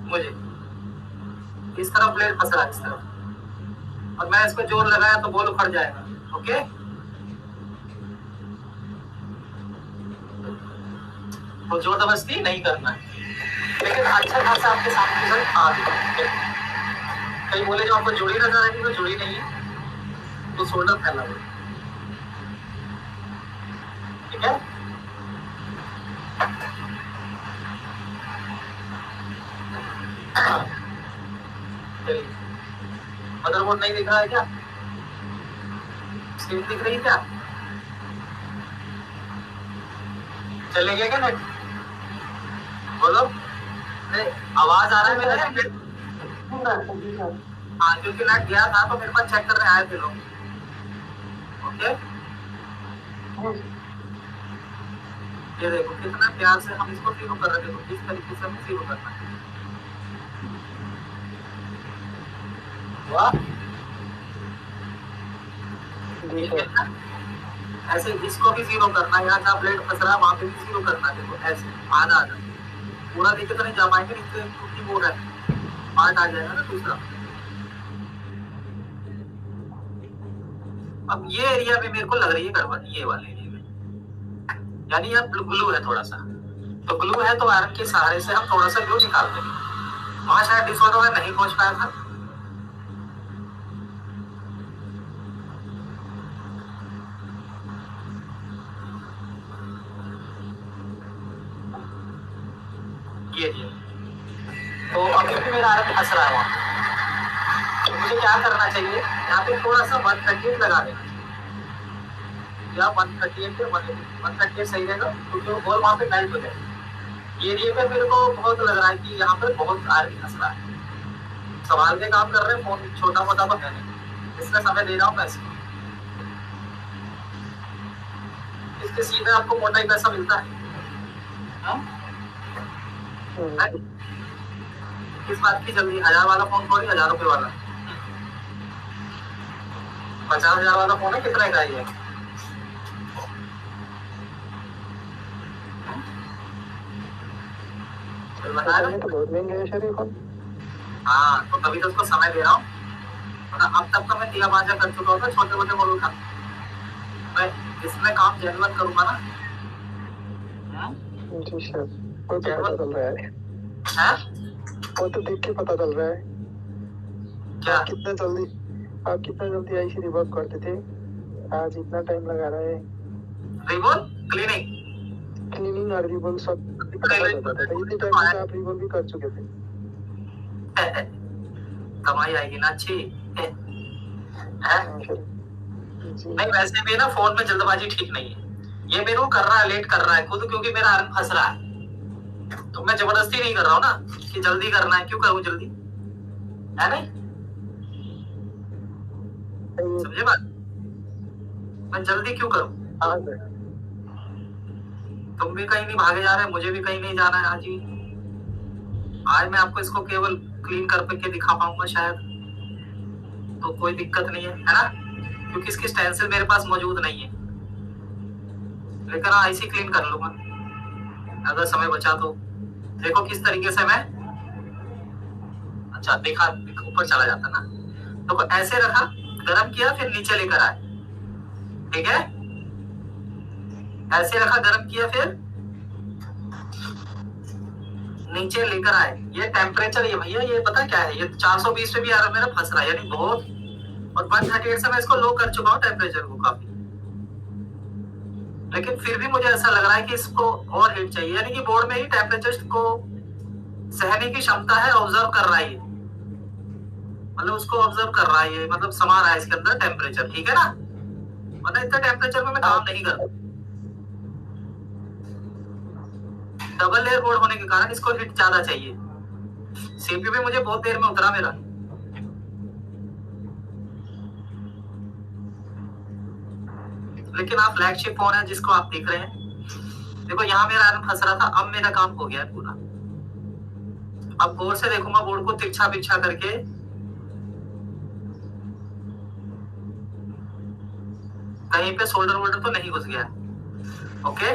[SPEAKER 1] मुझे। इस तरफ ब्लेड फंस रहा है, इस तरफ, और मैं इस पर जोर लगाया तो बोल उखड़ जाएगा। ओके, तो जबरदस्ती नहीं करना है, लेकिन अच्छा खासा आपके सामने रिजल्ट आ गया। कई बोले जो आपको जुड़ी नजर आएगी तो जुड़ी नहीं है, तो शोल्डर फैला हुआ। ठीक है, चलिए, मदरबोर्ड नहीं दिख रहा है क्या? स्क्रीन दिख रही है क्या? चलेगा क्या नेट? बोलो, आवाज आ रहा है मेरा? हाँ, क्योंकि नेट गया था तो मेरे पास चेक करने आए थे लोग। ओके, ये देखो कितना प्यार से हम इसको जीरो कर रहे थे। इस तरीके से हमें जीरो करना है। वाह, ऐसे इसको भी जीरो करना है। यहाँ जहाँ ब्लेड फंस रहा है वहां पे भी जीरो करना है। देखो ऐसे आधा आधा, पूरा देखे तो नहीं जा पाएंगे, इससे टूटी बोर्ड है, पार्ट आ जाएगा ना दूसरा। अब ये एरिया में मेरे को लग रही है गड़बड़, ये वाले एरिया में, यानी यहाँ ग्लू है थोड़ा सा। तो ग्लू है तो आयरन के सहारे से हम थोड़ा सा ग्लू निकाल देंगे। वहां शायद डिसऑर्डर नहीं पहुंच पाया था। ये तो अब क्योंकि मेरा आयरन फंस रहा है वहां, तो मुझे क्या करना चाहिए? यहाँ पे थोड़ा सा 138 लगा देना, या 138 पे 138 सही रहेगा, क्योंकि वो बॉल वहां पे मेल्ट हो जाएगा। ये एरिया पे मेरे को बहुत लग रहा है कि यहाँ पे बहुत आयरन फंस रहा है। सवाल के काम कर रहे हैं, फोन छोटा मोटा तो है नहीं, इसलिए समय दे रहा हूँ मैं इसको। इसके सीधे आपको मोटा ही पैसा मिलता है। किस बात की जल्दी? 1000 वाला फोन थोड़ी 1000 रुपए वाला, 50,000 वाला फोन है, कितने का ये?
[SPEAKER 2] तो बहुत महंगे है सर ये फोन।
[SPEAKER 1] हाँ, तो तभी तो उसको समय दे रहा हूँ। अब तक तो मैं 3-5 कर चुका हूँ छोटे मोटे मॉडल का। मैं इसमें काम जेन्युइन करूंगा ना।
[SPEAKER 2] जी सर, वो तो पता चल रहा है।
[SPEAKER 1] हैं?
[SPEAKER 2] वो तो देख के पता चल रहा है।
[SPEAKER 1] क्या?
[SPEAKER 2] आप कितना जल्दी आईसी रिवर्क करते थे, आज इतना टाइम लगा रहा है।
[SPEAKER 1] रिवॉल्व क्लीनिंग
[SPEAKER 2] और रिवॉल्व सब पता चल जाता था। इतने टाइम में आप रिवॉल्व भी कर चुके थे।
[SPEAKER 1] कमाई आएगी ना अच्छी है?
[SPEAKER 2] जी।
[SPEAKER 1] नहीं, वैसे भी ना फोन में जल्दबाजी ठीक नहीं है। ये मेरे को कर रहा है, लेट कर रहा है खुद, क्योंकि मेरा आर्म फंस रहा है। तो मैं जबरदस्ती नहीं कर रहा हूँ ना कि जल्दी करना है, क्यों करूँ जल्दी, है नहीं? समझे बात? मैं जल्दी क्यों करूँ?
[SPEAKER 2] हाँ सर।
[SPEAKER 1] तुम भी कहीं नहीं भागे जा रहे, मुझे भी कहीं नहीं जाना है। आज ही आज मैं आपको इसको केवल क्लीन कर के दिखा पाऊंगा शायद, तो कोई दिक्कत नहीं है ना? क्योंकि इसकी स्टेंसिल मेरे पास मौजूद नहीं है, लेकिन हाँ ऐसे क्लीन कर लूंगा अगर समय बचा तो। देखो किस तरीके से मैं, अच्छा देखा, ऊपर चला जाता ना। तो ऐसे रखा, गरम किया, फिर नीचे लेकर आए, ठीक है? ऐसे रखा, गरम किया, फिर नीचे लेकर आए। ये टेम्परेचर, ये भैया ये पता क्या है, ये 420 पे भी आ रहा मेरा फंस रहा है, यानी बहुत। और 138 से मैं इसको लो कर चुका हूँ टेम्परेचर को काफी, लेकिन फिर भी मुझे ऐसा लग रहा है कि इसको और हीट चाहिए, यानी कि बोर्ड में ही टेम्परेचर को सहने की क्षमता है, ऑब्जर्व कर रहा है ये, मतलब उसको ऑब्जर्व कर रहा है ये, मतलब समा रहा है इसके अंदर टेम्परेचर, ठीक है ना? मतलब इतना टेम्परेचर में मैं काम नहीं करता। डबल लेयर बोर्ड होने के कारण इसको हीट ज्यादा चाहिए। सीपीयू भी मुझे बहुत देर में उतरा मेरा। लेकिन आप फ्लैगशिप फोन है जिसको आप देख रहे हैं, देखो यहाँ मेरा आर्म फंस रहा था, अब मेरा काम हो गया है पूरा। अब गौर से देखूंगा बोर्ड को तिरछा बिछा करके, कहीं पे सोल्डर वोल्डर तो नहीं घुस गया। Okay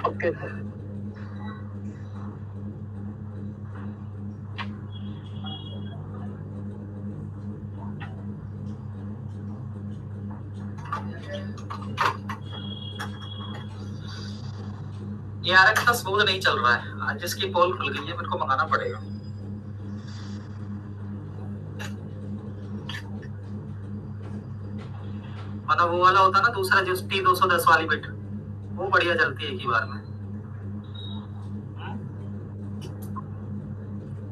[SPEAKER 2] okay sir.
[SPEAKER 1] ये यार इतना स्मूथ नहीं चल रहा है आज, जिसकी पोल खुल गई है, मेरे को मंगाना पड़ेगा। मतलब वो वाला होता ना दूसरा, जो T210 वाली बिट, वो बढ़िया चलती है एक ही बार में।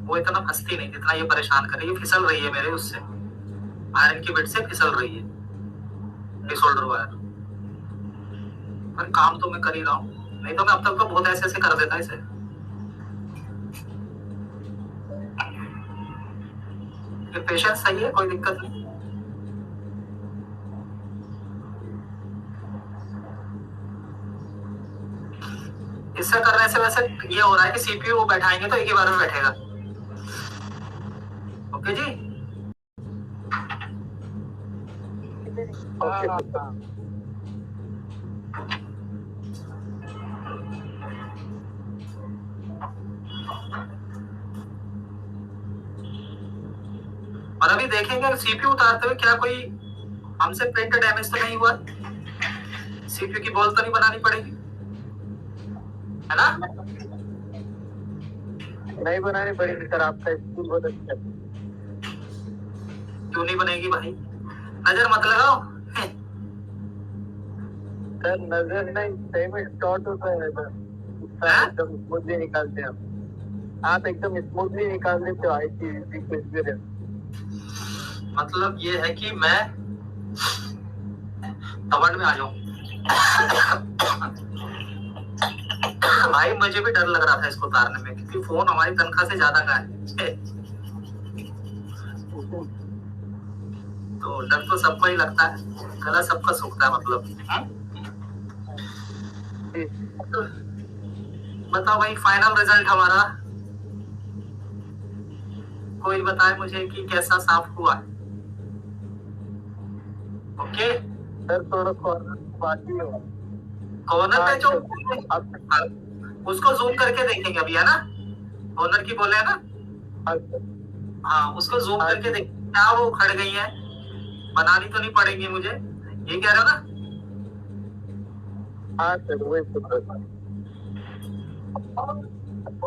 [SPEAKER 1] वो इतना फंसती नहीं जितना ये परेशान कर रही है। फिसल रही है मेरे उससे, आयरन की बिट से फिसल रही है डिसोल्डर वायर। पर काम तो मैं कर ही रहा हूँ, नहीं तो मैं अब तक तो बहुत ऐसे ऐसे कर देता इसे। ये पेशेंस सही है, कोई दिक्कत नहीं। इससे करने से वैसे ये हो रहा है कि सीपीयू बैठाएंगे तो एक ही बार में बैठेगा। ओके जी,
[SPEAKER 2] ओके।
[SPEAKER 1] और अभी देखेंगे सीपीयू उतारते हुए क्या कोई हमसे प्रिंट डैमेज तो नहीं हुआ, सीपीयू की बॉल तो नहीं बनानी पड़ेगी, है ना?
[SPEAKER 2] नहीं बनानी पड़ेगी सर, आपका स्कूल बहुत अच्छा है।
[SPEAKER 1] क्यों नहीं बनेगी भाई, नजर मत लगाओ।
[SPEAKER 2] सर नजर नहीं, सही में शॉर्ट होता है सर, एकदम स्मूथली निकालते हैं आप एकदम स्मूथली निकाल देते हो आईसी।
[SPEAKER 1] मतलब ये है कि मैं कवर्ड में आ जाऊं। भाई मुझे भी डर लग रहा था इसको उतारने में, क्योंकि फोन हमारी तनख्वाह से ज्यादा का है। तो डर तो सबको ही लगता है, गला सबका सूखता है मतलब। बताओ भाई फाइनल रिजल्ट हमारा, कोई बताए मुझे कि कैसा साफ हुआ। ओके
[SPEAKER 3] सर थोड़ा कॉर्नर बाकी है।
[SPEAKER 1] कॉर्नर पे जो
[SPEAKER 3] हाँ,
[SPEAKER 1] उसको जूम करके देखेंगे अभी, है ना, कॉर्नर की बोले है ना, हाँ उसको जूम करके देखेंगे क्या वो उखड़ गई है, बनानी तो नहीं पड़ेगी मुझे, ये कह रहे हो ना।
[SPEAKER 3] हाँ सर वही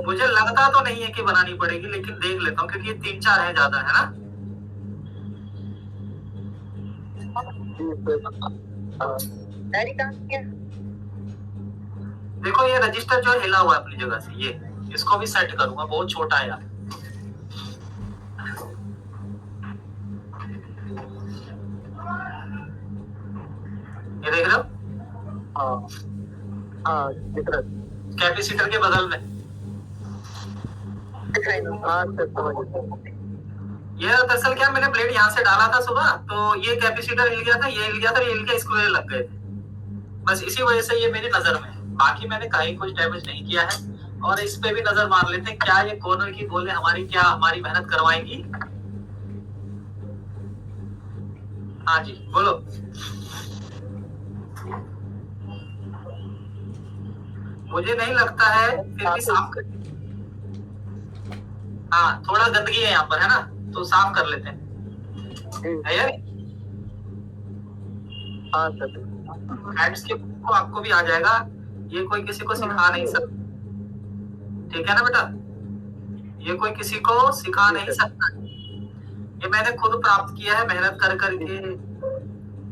[SPEAKER 1] मुझे लगता तो नहीं है कि बनानी पड़ेगी, लेकिन देख लेता हूँ क्योंकि ये 3-4 है ज्यादा, है ना। देखो ये रजिस्टर जो हिला हुआ है अपनी जगह से, ये इसको भी सेट करूंगा, बहुत छोटा है यार। ये देख रहे हो,
[SPEAKER 3] हाँ दिख रहा है।
[SPEAKER 1] कैपेसिटर के बगल में
[SPEAKER 3] हाँ सर समझ गया।
[SPEAKER 1] ये दरअसल क्या, मैंने ब्लेड यहाँ से डाला था सुबह, तो ये कैपेसिटर हिल गया था, ये हिल गया था, ये हिल के स्क्रू लग गए थे, बस इसी वजह से ये मेरी नजर में है। बाकी मैंने कहीं कुछ डैमेज नहीं किया है। और इस पे भी नजर मार लेते हैं, क्या ये कॉर्नर की बोले हमारी क्या हमारी मेहनत करवाएंगी। हाँ जी बोलो। मुझे नहीं लगता है, फिर भी साफ कर, हाँ थोड़ा गंदगी है यहाँ पर, है ना, तो साफ कर लेते हैं, है यार।
[SPEAKER 3] हाँ सर
[SPEAKER 1] हैंड्स के को आपको भी आ जाएगा, ये कोई किसी को सिखा नहीं सकता, ठीक है ना बेटा, ये कोई किसी को सिखा नहीं सकता, ये मैंने खुद प्राप्त किया है मेहनत कर करके,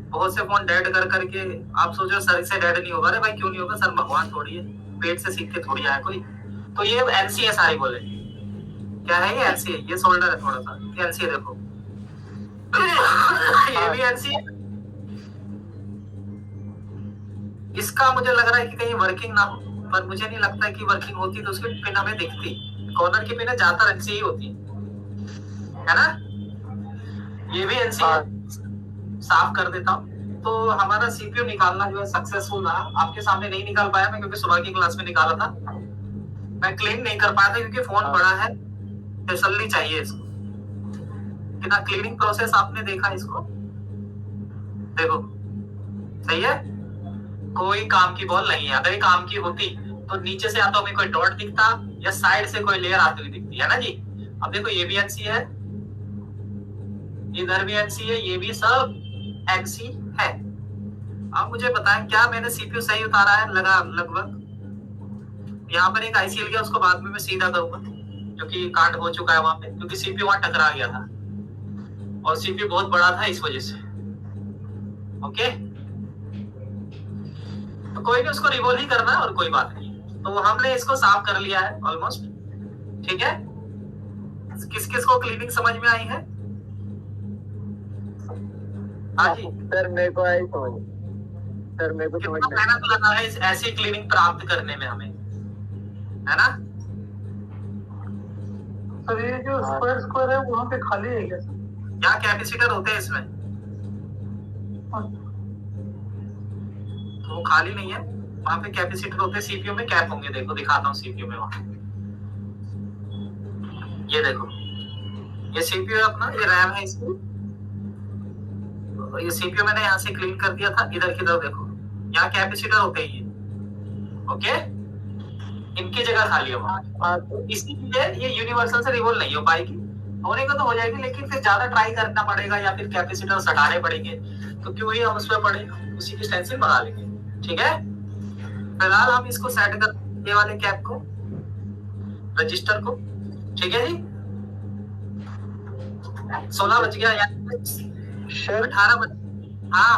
[SPEAKER 1] बहुत से फोन डेड कर करके। आप सोचो सर से डेड नहीं होगा, अरे भाई क्यों नहीं होगा, सर भगवान थोड़ी है, पेट से सीख के थोड़ी आया कोई। तो ये एनसी है सारी बोले, क्या है ये एनसी है, ये शोल्डर है थोड़ा सा, ये एनसी है देखो ये भी एनसी है। इसका मुझे लग रहा है कि कहीं वर्किंग ना हो, पर मुझे नहीं लगता है कि वर्किंग होती तो उसकी पिन हमें दिखती, कॉर्नर की पिन ज्यादातर एनसी ही होती है ना। ये भी एनसी है, साफ कर देता हूँ। तो हमारा सीपीयू निकालना जो है सक्सेसफुल रहा, आपके सामने नहीं निकाल पाया मैं क्योंकि सुबह की क्लास में निकाला था, मैं क्लीन नहीं कर पाया था क्योंकि फोन बड़ा है, तसल्ली चाहिए इसको। कितना क्लीनिंग प्रोसेस आपने देखा इसको, देखो सही है, कोई काम की बॉल नहीं है। अगर ये काम की होती तो नीचे से या तो हमें कोई डॉट दिखता या साइड से कोई लेयर आती हुई दिखती, है ना जी। अब देखो ये भी एनसी है, इधर भी एनसी है, ये भी सब एनसी है। अब मुझे बताएं क्या मैंने सीपीयू सही उतारा है, लगा लगभग। यहाँ पर एक आईसी गया, उसको बाद में मैं सीधा करूंगा क्योंकि कांड हो चुका है वहां पे, क्योंकि सीपीयू वहां टकरा गया था और सीपीयू बहुत बड़ा था इस वजह से। ओके तो कोई नहीं, उसको रिवॉल्व ही करना है और कोई बात नहीं। तो हमने इसको साफ कर लिया है ऑलमोस्ट, ठीक है। किस किस को क्लीनिंग समझ में आई है? हाँ जी
[SPEAKER 3] सर मेरे को आई समझ, सर मेरे को समझ
[SPEAKER 1] कितना मेहनत लगा है इस ऐसी क्लीनिंग प्राप्त करने में हमें, है ना।
[SPEAKER 4] सर ये जो स्क्वायर है वहाँ पे खाली है क्या सर?
[SPEAKER 1] क्या कैपेसिटर होते हैं इसमें, तो वो खाली नहीं है, वहां पे कैपेसिटर होते हैं, सीपीयू में कैप होंगे, देखो दिखाता हूँ सीपीयू में वहां, ये देखो ये सीपीयू है अपना, ये रैम है इसकी, ये सीपीयू मैंने यहाँ से क्लीन कर दिया था, इधर की तरफ देखो यहाँ कैपेसिटर होते हैं ये, ओके, इनकी जगह खाली है वहां, इसलिए ये यूनिवर्सल से रिवॉल्व नहीं हो पाएगी, होने को तो हो जाएगी लेकिन फिर ज्यादा ट्राई करना पड़ेगा या फिर कैपेसिटर हटाने पड़ेंगे, तो क्यों ही हम उस पर पड़े, उसी की टेंशन बढ़ा लेंगे, ठीक है। फिलहाल हम इसको सेट कर ये वाले कैप को, रजिस्टर को, ठीक है जी। 16 बज गया यार, 18 बज, हाँ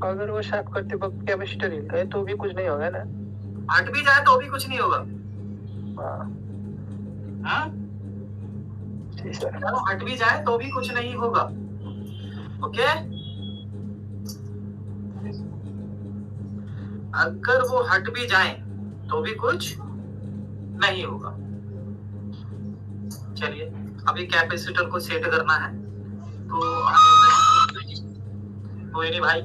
[SPEAKER 3] अगर वो साफ करते वक्त कैपेसिटर हिलता है तो भी कुछ नहीं होगा ना,
[SPEAKER 1] हट भी जाए तो भी कुछ नहीं होगा, हाँ चलो हट भी जाए तो भी कुछ नहीं होगा, ओके। अगर वो हट भी जाए तो भी कुछ नहीं होगा। चलिए अभी कैपेसिटर को सेट करना है, तो कोई नहीं भाई,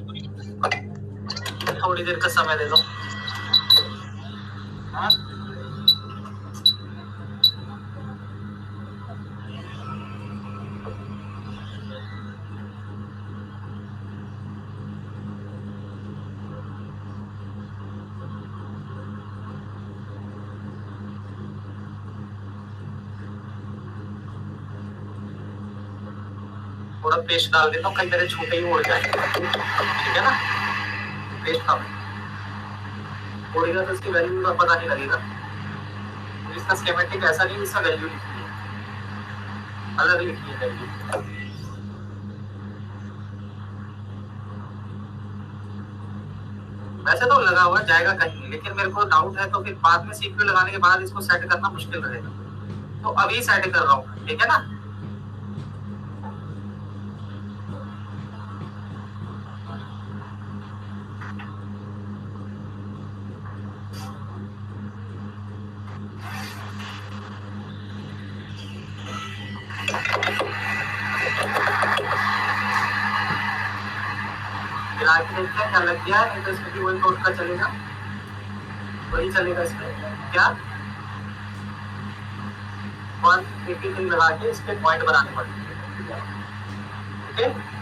[SPEAKER 1] थोड़ी देर का समय दे दो। हाँ? थोड़ा पेस्ट डाल देता हूँ, कहीं मेरे छोटे ही उड़ जाएंगे, ठीक है ना। पेस्ट था उड़ेगा तो इसकी वैल्यू का पता नहीं लगेगा। इसका स्कीमेटिक ऐसा नहीं, इसका वैल्यू लिखी है, अलग लिखी है वैल्यू। वैसे तो लगा हुआ जाएगा कहीं, लेकिन मेरे को डाउट है, तो फिर बाद में सीपीयू लगाने के बाद इसको सेट करना मुश्किल रहेगा, तो अभी सेट कर रहा हूँ, ठीक है ना। फिर आगे देखते हैं क्या लग गया है, नहीं तो इसमें भी वही कोड का चलेगा, वही चलेगा इसमें क्या 183 लगा के इस पे पॉइंट बनाने पड़ेंगे, ओके।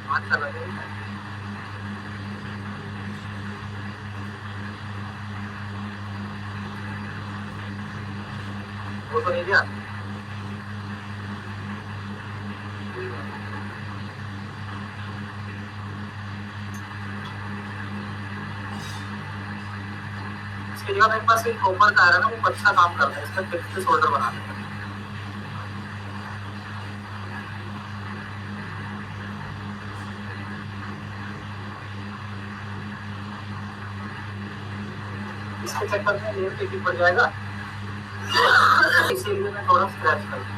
[SPEAKER 1] अच्छा लगेगा, वो तो नहीं दिया। इसके जगह मेरे पास एक कॉपर का आ रहा है ना, वो अच्छा काम करता है, इसका फिक्स शोल्डर बना देता है। इसके चक्कर में लेयर टिक पड़ जाएगा, इसीलिए मैं थोड़ा स्क्रैच कर दूं,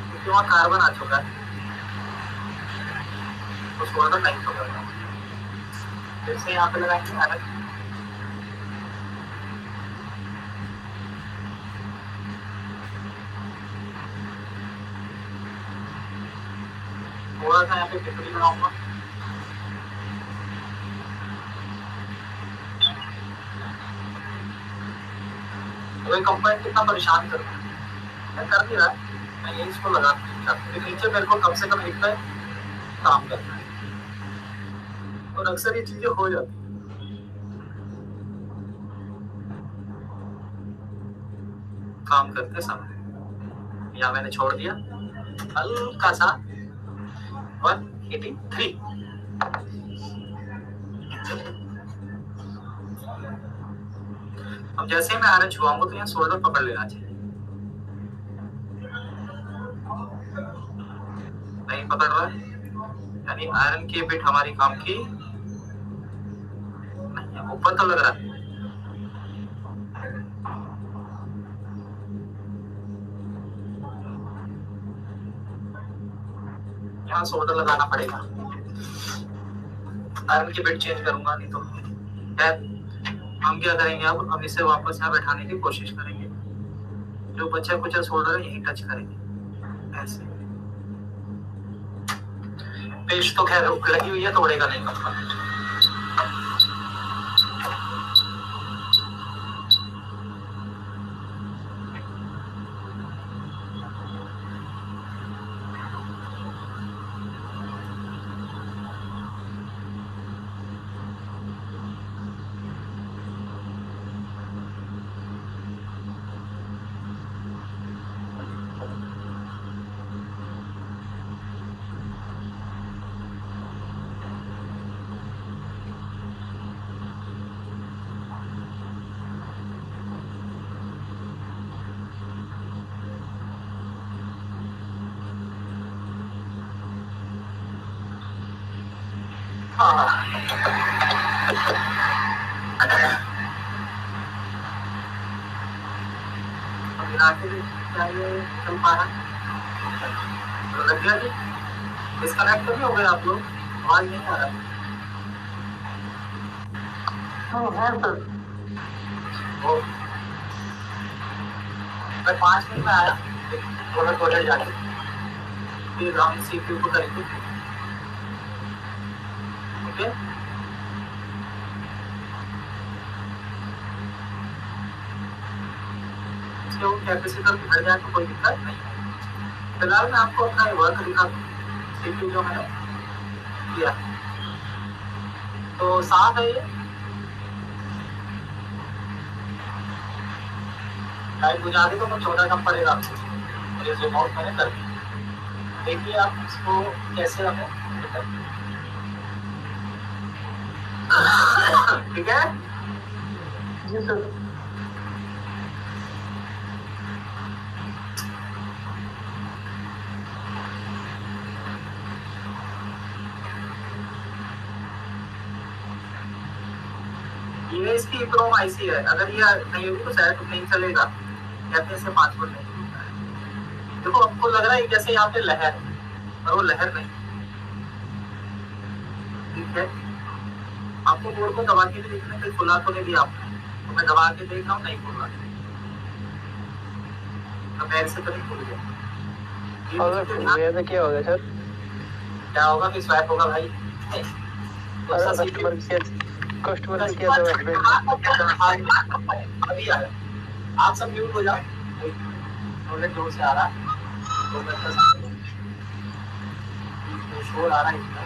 [SPEAKER 1] क्योंकि वहाँ कार्बन आ चुका है, तो शोल्डर नहीं पकड़ना। फिर से यहाँ पे लगाएंगे अलग, थोड़ा सा यहाँ पे टिप्पणी बनाऊंगा, तो ये कंपोनेंट कितना परेशान कर रहा है, मैं कर नहीं रहा, मैं यही इसको लगा फिर नीचे मेरे को कम से कम लिखना है काम करना है, और अक्सर ये चीजें हो जाती है। काम करते समय यहाँ मैंने छोड़ दिया हल्का सा 183। अब जैसे मैं आयरन छुआऊंगा तो यहाँ शोल्डर पकड़ लेना चाहिए, नहीं पकड़ रहा है, यानी आयरन की बिट हमारी काम की नहीं है, ऊपर तो लग रहा है। यहाँ शोल्डर लगाना पड़ेगा, आयरन की बिट चेंज करूंगा नहीं तो। हम क्या करेंगे, अब इसे वापस यहाँ बैठाने की कोशिश करेंगे, जो बचा कुछ शोल्डर है यही टच करेंगे ऐसे। पेस्ट तो खैर लगी हुई है, तोड़ेगा नहीं कंपनी। चल पा रहा लग गया जी। डिस्कनेक्ट तो नहीं हो गए आप लोग? आवाज नहीं आ रहा?
[SPEAKER 2] हाँ सर।
[SPEAKER 1] ओ, मैं 5 मिनट में आया टॉयलेट जाके, फिर हम सीपीयू को करेंगे। ओके, इसके वो कैपेसिटर बढ़ जाए तो कोई दिक्कत नहीं है। फिलहाल मैं आपको अपना ये वर्क दिखा दूँ, सीपीयू जो मैंने किया, तो साफ है ये। लाइट बुझा दी तो मैं 14 कम पड़ेगा आपको, और ये रिमोट मैंने कर दिया। देखिए आप इसको कैसे हमें, ठीक है?
[SPEAKER 2] जी सर।
[SPEAKER 1] ये इसकी प्रोम आईसी है, अगर ये नहीं होगी तो शायद नहीं चलेगा, कहते से पासवर्ड नहीं होता है। देखो आपको लग रहा है जैसे यहाँ पे लहर, और वो लहर नहीं, ठीक है? आपको बोर्ड को दबा के भी देखना, कहीं खुला तो नहीं दिया आपने, तो मैं दबा के देख रहा हूँ, नहीं खुल रहा, तो बैग से तो नहीं खुल गया।
[SPEAKER 3] अगर खुल गया तो क्या होगा सर?
[SPEAKER 1] क्या होगा कि स्वैप होगा भाई।
[SPEAKER 3] कस्टमर की क्या
[SPEAKER 1] अभी आ रहा, आप सब म्यूट हो जाओ, थोड़े जोर से आ रहा, शोर आ रहा है इतना।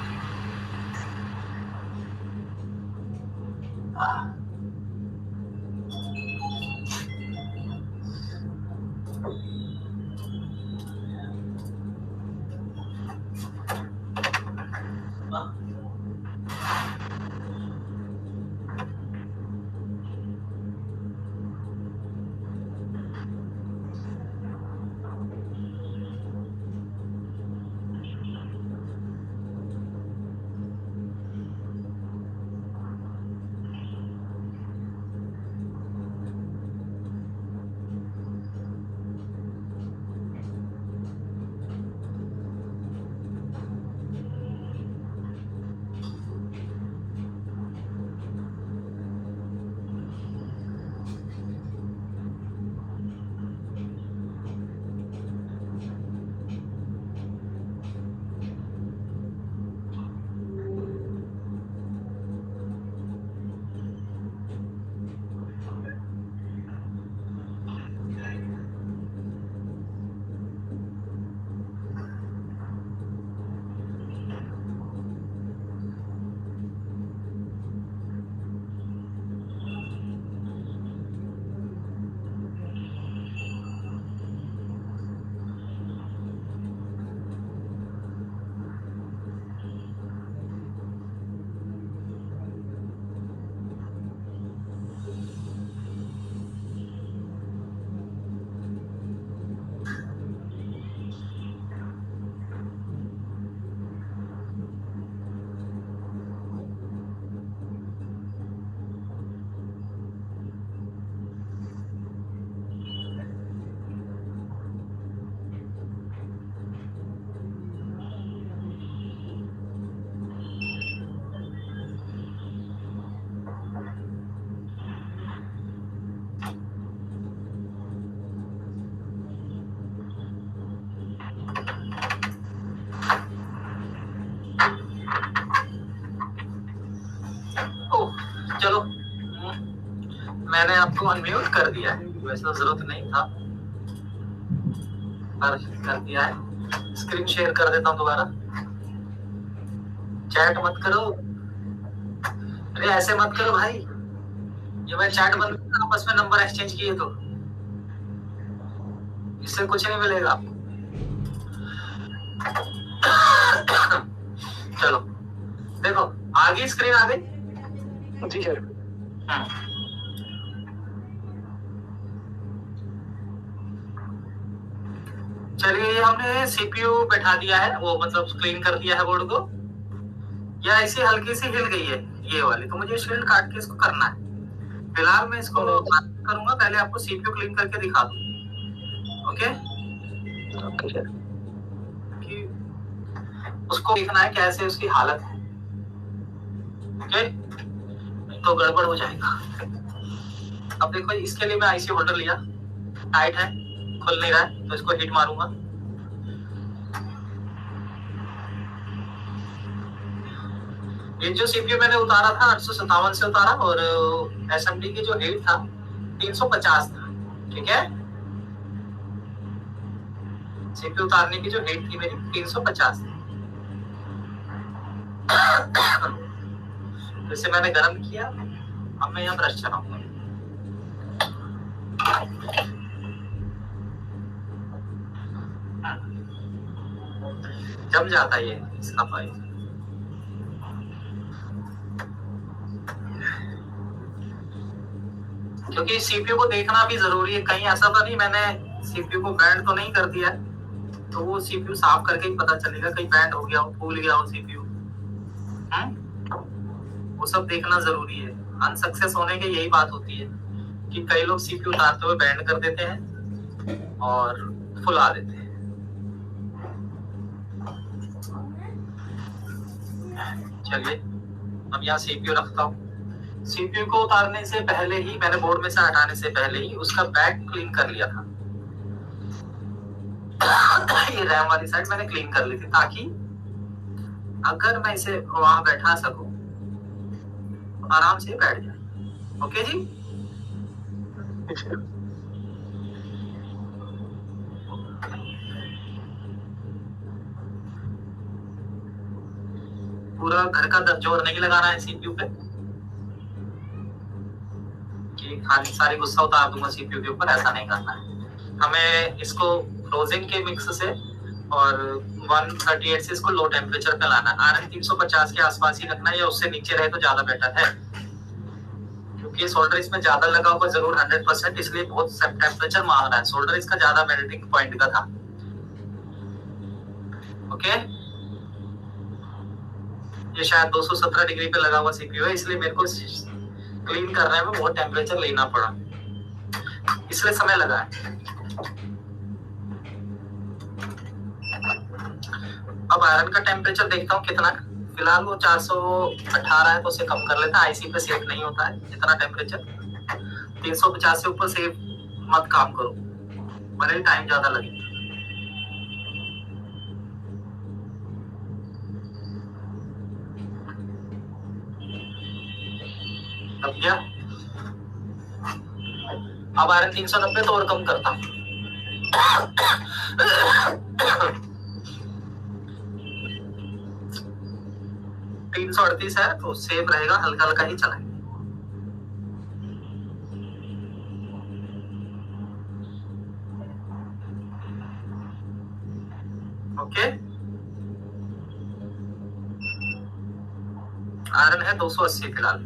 [SPEAKER 1] चलो, मैंने आपको अनम्यूट कर दिया है, वैसे तो जरूरत नहीं था, पर कर दिया है। स्क्रीन शेयर कर देता हूँ दोबारा। चैट मत करो, अरे ऐसे मत करो भाई, ये मैं चैट बंद कर, आपस में नंबर एक्सचेंज किए तो इससे कुछ नहीं मिलेगा आपको। चलो देखो, आगे स्क्रीन आ गई।
[SPEAKER 3] जी सर।
[SPEAKER 1] चलिए, हमने सीपीयू बैठा दिया है, वो मतलब क्लीन कर दिया है बोर्ड को, या ऐसी हल्की सी हिल गई है ये वाली, तो मुझे शील्ड काट के इसको करना है। फिलहाल मैं इसको करूंगा, पहले आपको सीपीयू क्लीन करके दिखा दूं। Okay
[SPEAKER 3] okay sir.
[SPEAKER 1] उसको देखना है कैसे उसकी हालत है। ओके, तो गड़बड़ हो जाएगा। अब देखो इसके लिए मैं आईसी होल्डर लिया, टाइट है, खुल नहीं रहा है, तो इसको हिट मारूंगा। ये जो सीपीयू मैंने उतारा था 857 से उतारा, और एसएमडी की जो हेट था 350 था। ठीक है, सीपीयू उतारने की जो हेट थी मेरी 350 थी। तो इसे मैंने गर्म किया। अब मैं यहाँ ब्रश चलाऊंगा। जम जाता है ये इसका फाइल। क्योंकि सीपीयू को देखना भी जरूरी है, कहीं ऐसा तो नहीं मैंने सीपीयू को बैंड तो नहीं कर दिया है, तो वो सीपीयू साफ करके ही पता चलेगा कहीं बैंड हो गया हो, फूल गया हो सीपीयू। वो सब देखना जरूरी है। अनसक्सेस होने की यही बात होती है कि कई लोग सीपीयू उतारते हुए बैंड कर देते हैं और फुला देते हैं। चलिए अब यहाँ सीपीयू रखता हूँ। सीपीयू को उतारने से पहले ही मैंने बोर्ड में से हटाने से पहले ही उसका बैक क्लीन कर लिया था। ये रैम वाली साइड मैंने क्लीन कर ली थी ताकि अगर मैं इसे वहां बैठा सकूं आराम से बैठ जाए। ओके जी, पूरा घर का जोर नहीं लगाना है सीपीयू पे कि खाली सारी गुस्सा उतार दूंगा सीपीयू के ऊपर, ऐसा नहीं करना है हमें। इसको फ्रोजन के मिक्स से और 138 से इसको लो टेम्परेचर पे लाना है। आयरन 350 के आसपास ही रखना है या उससे नीचे रहे तो ज्यादा बेटर है, क्योंकि सोल्डर इसमें ज्यादा लगा होगा जरूर 100%, इसलिए बहुत टेम्परेचर मांग रहा है। सोल्डर इसका ज्यादा मेल्टिंग पॉइंट का था। ओके, ये शायद 217 डिग्री पे लगा हुआ सीपीयू है, इसलिए मेरे को क्लीन करने में बहुत टेम्परेचर लेना पड़ा, इसलिए समय लगा है। अब आयरन का टेम्परेचर देखता हूँ कितना, फिलहाल वो 418 है, तो उसे कम कर लेता है। आईसी पे सेव नहीं होता है इतना टेम्परेचर। 350 से ऊपर सेव मत काम करो, भले ही टाइम ज्यादा लगे। अब क्या, अब आयरन 390 तो और कम करता हूँ। 338 है तो सेफ रहेगा, हल्का हल्का ही चलाएंगे। ओके, आयरन है 280 फिलहाल।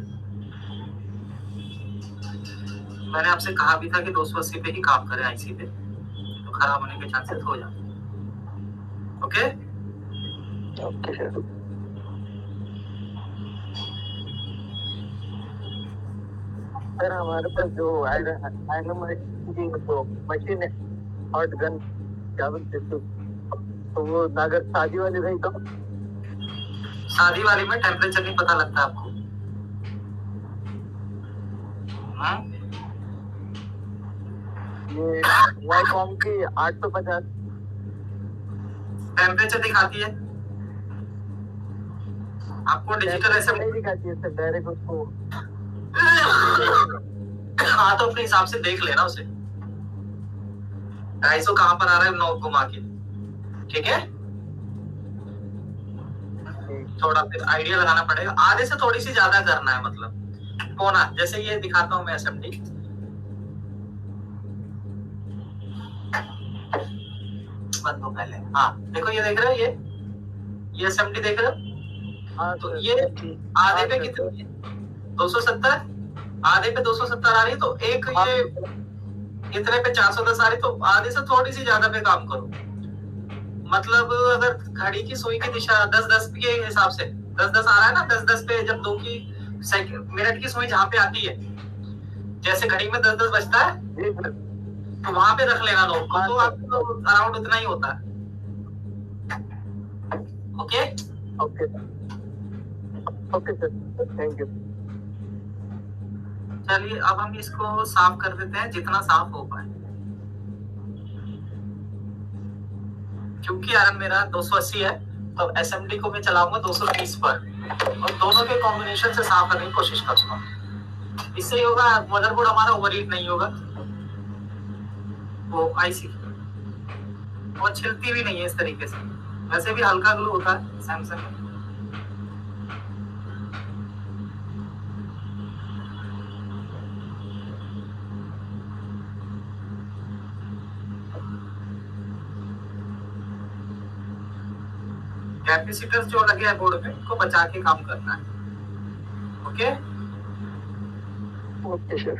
[SPEAKER 1] मैंने आपसे कहा भी था कि 280 पे ही काम करें आईसी पे, तो खराब होने के चांसेस हो जाते। Okay
[SPEAKER 3] okay sir. सर हमारे पास जो जो मशीन है हॉट गन क्या बोलते तो वो अगर शादी वाली रही तो
[SPEAKER 1] शादी वाली में टेम्परेचर नहीं पता लगता आपको।
[SPEAKER 3] ये वाईकॉम की 850
[SPEAKER 1] टेम्परेचर दिखाती है आपको, डिजिटल ऐसे
[SPEAKER 3] नहीं दिखाती है सर, डायरेक्ट उसको।
[SPEAKER 1] हाँ तो अपने हिसाब से देख लेना उसे 250 कहाँ पर आ रहा है नॉब घुमा के। ठीक है, थोड़ा फिर आइडिया लगाना पड़ेगा। आधे से थोड़ी सी ज्यादा करना है, मतलब पौना, जैसे ये दिखाता हूँ मैं एसएमडी। बंद हो पहले। हाँ देखो, ये देख रहे हो, ये एसएमडी देख रहे हो।
[SPEAKER 3] हाँ
[SPEAKER 1] तो ये आधे पे कितनी 270, आधे पे 270 आ रही, तो एक ये इतने पे 410 आ रही, तो आधे से थोड़ी सी ज्यादा पे काम करो। मतलब अगर घड़ी की सुई की दिशा 10-10 के हिसाब से 10-10 आ रहा है ना, 10-10 पे जब 2 की मिनट की सुई जहाँ पे आती है, जैसे घड़ी में 10-10 बजता है, तो वहां पे रख लेना नोट को, तो आपको अराउंड उतना ही होता है। Okay
[SPEAKER 3] okay okay sir, thank you.
[SPEAKER 1] चलिए अब हम इसको साफ कर देते हैं जितना साफ हो पाए, क्योंकि आयरन मेरा 280 है तो एसएमडी को मैं चलाऊंगा 230 पर और दोनों के कॉम्बिनेशन से साफ करने की कोशिश करूंगा। इससे ही होगा मदरबोर्ड हमारा ओवरहीट नहीं होगा, वो आईसी और छिलती भी नहीं है इस तरीके से। वैसे भी हल्का ग्लू होता है सैमसंग में। कैपेसिटर्स जो लगे हैं बोर्ड में उनको बचा के काम करना है। Okay
[SPEAKER 3] okay sir.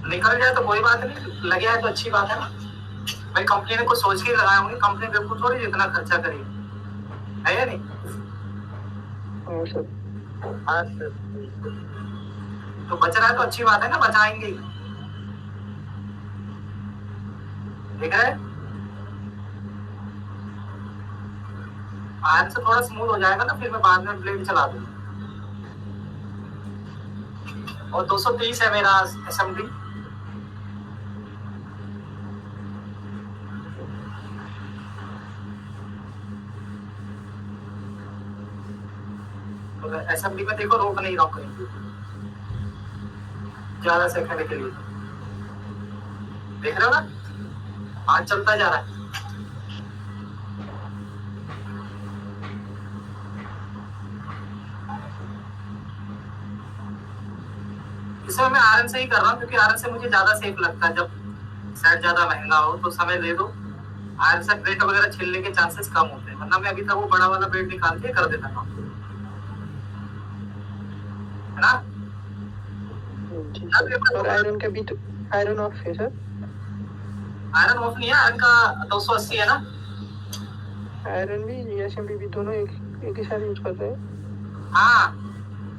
[SPEAKER 1] निकल जाए तो कोई बात नहीं, लगे है तो अच्छी बात है ना भाई। कंपनी ने कुछ सोच के लगाए होंगे, कंपनी बिल्कुल थोड़ी जितना खर्चा करेगी, है या नहीं?
[SPEAKER 3] हाँ सर। हाँ सर।
[SPEAKER 1] तो बच रहा है तो अच्छी बात है ना, बचाएंगे ही। ठीक है, आयरन से थोड़ा स्मूथ हो जाएगा ना, फिर मैं बाद में ब्लेड चला दूंगा। और 230 है मेरा एसएमडी। तो एसएमडी में देखो रोक नहीं रहा हूं कहीं ज्यादा सेकंड के लिए। देख रहे हो ना, हाथ चलता जा रहा है। इसमें मैं आरएन से ही कर रहा हूँ क्योंकि आरएन से मुझे ज्यादा सेफ लगता है। जब सेट ज्यादा महंगा हो तो समय ले दो, आयरन से प्लेट वगैरह छिलने के चांसेस कम होते हैं, वरना मैं अभी तक वो बड़ा वाला प्लेट निकाल के कर देता था, है ना?
[SPEAKER 3] जी सर। और आयरन का भी तो आयरन ऑफ है सर?
[SPEAKER 1] आयरन ऑफ नहीं है, आयरन का 280 है ना।
[SPEAKER 3] आयरन भी एसएमडी भी दोनों एक ही साथ यूज कर रहे हैं?
[SPEAKER 1] हाँ,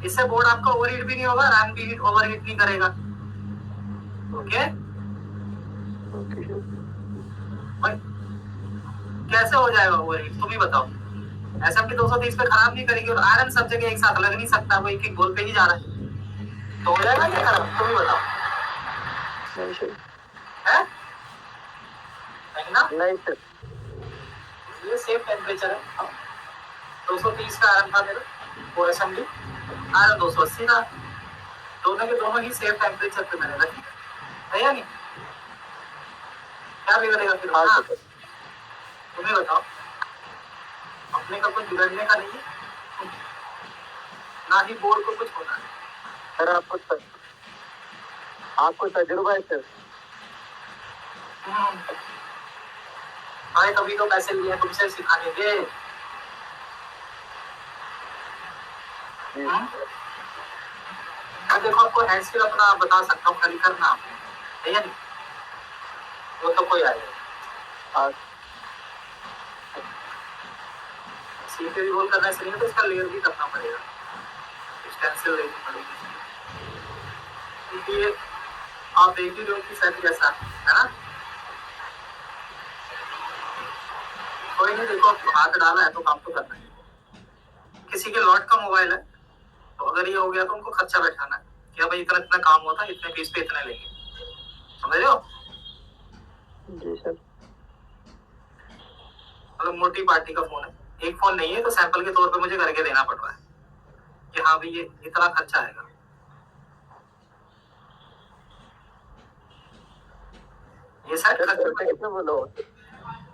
[SPEAKER 1] इससे बोर्ड आपका ओवरहीट भी नहीं होगा, रैम भी ओवरहीट नहीं करेगा। Okay
[SPEAKER 3] okay sir.
[SPEAKER 1] भाई कैसे हो जाएगा ओवरहीट, तुम ही बताओ। एसएमडी 230 पे खराब नहीं करेगी और आयरन सब जगह एक साथ लग नहीं सकता, वो एक एक गोल पे ही जा रहा है, तो हो जाएगा क्या खराब, तुम ही बताओ।
[SPEAKER 3] नहीं सर।
[SPEAKER 1] है नहीं ना?
[SPEAKER 3] नहीं सर।
[SPEAKER 1] ये सेफ टेम्परेचर है। 230 का आयरन था मेरा, वो एसएमडी आयरन 280 का, दोनों के दोनों ही सेफ टेम्परेचर पे मैंने रखे, है या नहीं? क्या बिगड़ेगा फिर? हाँ तुम्हें बताओ, अपने का कुछ बिगड़ने का नहीं है, ना ही बोर्ड को कुछ होना है।
[SPEAKER 3] सर आपको तजुर्बा है सर?
[SPEAKER 1] हाँ तभी तो पैसे लिए तुमसे सिखाने के। मैं देखो आपको हैंड स्किल अपना बता सकता हूँ, खाली करना आपने, है या नहीं? वो तो कोई आएगा। सीपी भी रोल करना चाहिए तो इसका लेयर भी करना पड़ेगा, स्टेंसिल लेनी पड़ेगी, क्योंकि आप देख ही रहे हो कि सेट कैसा है ना। कोई नहीं, देखो हाथ डाला है तो काम तो करना है। किसी के लॉट का मोबाइल है तो अगर ये हो गया तो उनको खर्चा बैठाना है कि भाई इतना इतना काम होता है, इतने पीस पे इतने लेंगे, समझ रहे हो?
[SPEAKER 3] जी सर।
[SPEAKER 1] मतलब मोटी पार्टी का फोन है, एक फोन नहीं है तो सैंपल के तौर पे मुझे करके देना पड़ रहा है कि हाँ भाई ये इतना खर्चा आएगा। ये सेट
[SPEAKER 3] कितना बोलो?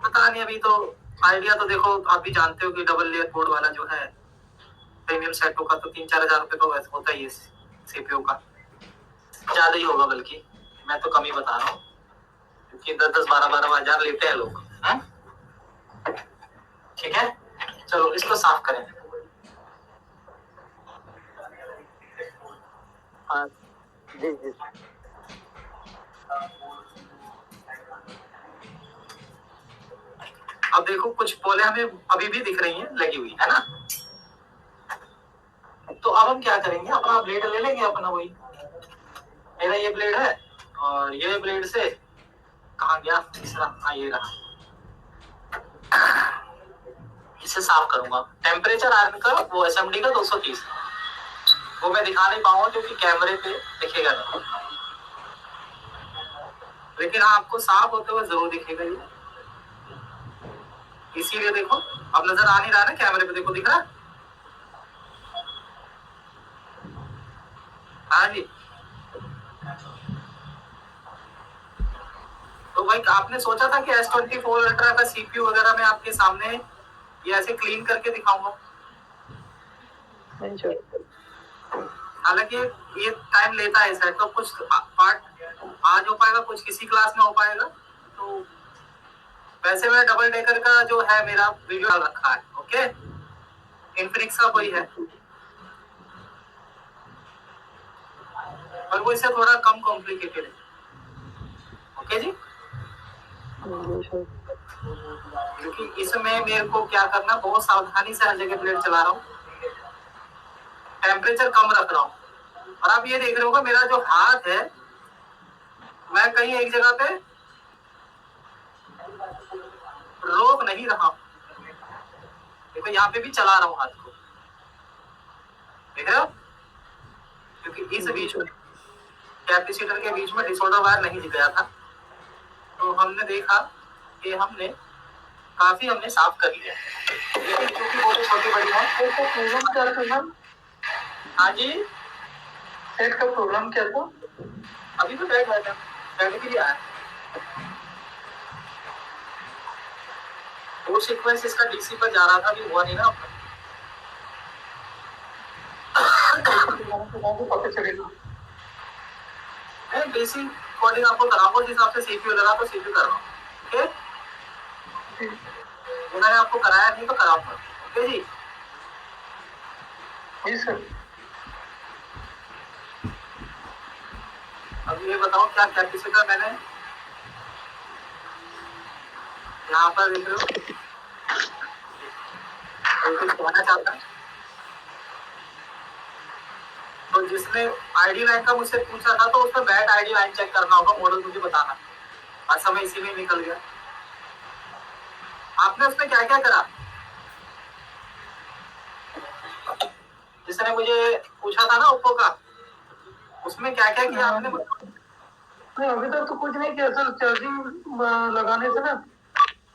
[SPEAKER 1] पता नहीं, अभी तो आइडिया तो देखो आप भी जानते हो कि डबल लेयर बोर्ड वाला जो है प्रीमियम सेटों का तो 3-4 हजार रुपए तो वैसे होता ही है, सीपीयू का ज्यादा ही होगा, बल्कि मैं तो कम ही बता रहा हूँ क्योंकि 10-12 हजार लेते हैं लोग। ठीक है, चलो इसको साफ करें।
[SPEAKER 3] हाँ जी जी।
[SPEAKER 1] अब देखो कुछ पोले हमें अभी भी दिख रही हैं लगी हुई, है ना? तो अब हम क्या करेंगे, अपना ब्लेड ले लेंगे, अपना वही मेरा ये ब्लेड है और ये ब्लेड से कहाँ गया तीसरा? हाँ ये रहा। इसे साफ करूंगा। टेम्परेचर आर्म का वो एसएमडी का 230 वो मैं दिखा नहीं पाऊंगा क्योंकि कैमरे पे दिखेगा नहीं, लेकिन आपको साफ होते हुए जरूर दिखेगा ये। इसीलिए देखो अब नजर आ नहीं रहा ना कैमरे पे, देखो दिख रहा। हाँ जी। तो भाई आपने सोचा था कि S24 अल्ट्रा का सीपीयू वगैरह मैं आपके सामने ये ऐसे क्लीन करके दिखाऊंगा?
[SPEAKER 3] नहीं सर।
[SPEAKER 1] हालांकि ये टाइम लेता है सर, तो कुछ पार्ट आज हो पाएगा, कुछ किसी क्लास में हो पाएगा। तो वैसे मैं डबल डेकर का जो है मेरा वीडियो रखा है, ओके। इन्फिनिक्स का कोई है पर वो इससे थोड़ा कम कॉम्प्लिकेटेड है, ओके जी। क्योंकि इसमें मेरे को क्या करना, बहुत सावधानी से हर जगह प्लेट चला रहा हूँ, टेम्परेचर कम रख रहा हूँ। और आप ये देख रहे होगा मेरा जो हाथ है, मैं कहीं एक जगह पे रोक नहीं रहा हूँ। देखो यहाँ पे भी चला रहा हूँ हाथ को, देख रहे हो? क्योंकि इस बीच में कैपेसिटर के बीच में डिसऑर्डर वायर नहीं दिख गया था, तो हमने देखा कि हमने साफ कर लिया। लेकिन क्योंकि वो छोटी बड़ी है।
[SPEAKER 4] प्रॉब्लम क्या था?
[SPEAKER 1] हाँ जी,
[SPEAKER 4] सेट का प्रॉब्लम क्या था?
[SPEAKER 1] अभी तो बैठ गया था, बैठ के लिए आया। वो सीक्वेंस इसका डीसी पर जा रहा था, अभी हुआ नहीं ना अपना।
[SPEAKER 4] पता चलेगा।
[SPEAKER 1] मैं डीसी कोडिंग आपको कराऊंगा, जिस हिसाब से सीपीयू लगा तो सीपीयू कर रहा हूँ, ओके। मैंने आपको कराया नहीं तो कराऊंगा, ओके जी।
[SPEAKER 4] जी सर।
[SPEAKER 1] अब ये बताओ क्या कैपेसिटर मैंने यहाँ पर देख रहे हो, कुछ कहना चाहता है? तो जिसने आईडी लाइन का मुझसे पूछा था, तो उसमें बैट आईडी लाइन चेक करना होगा, मॉडल मुझे बताना। आज समय इसी में निकल गया। आपने उसमें क्या क्या करा? जिसने मुझे पूछा था ना ओप्पो का, उसमें क्या क्या किया आपने?
[SPEAKER 4] नहीं अभी तक तो कुछ नहीं किया सर। चार्जिंग लगाने से ना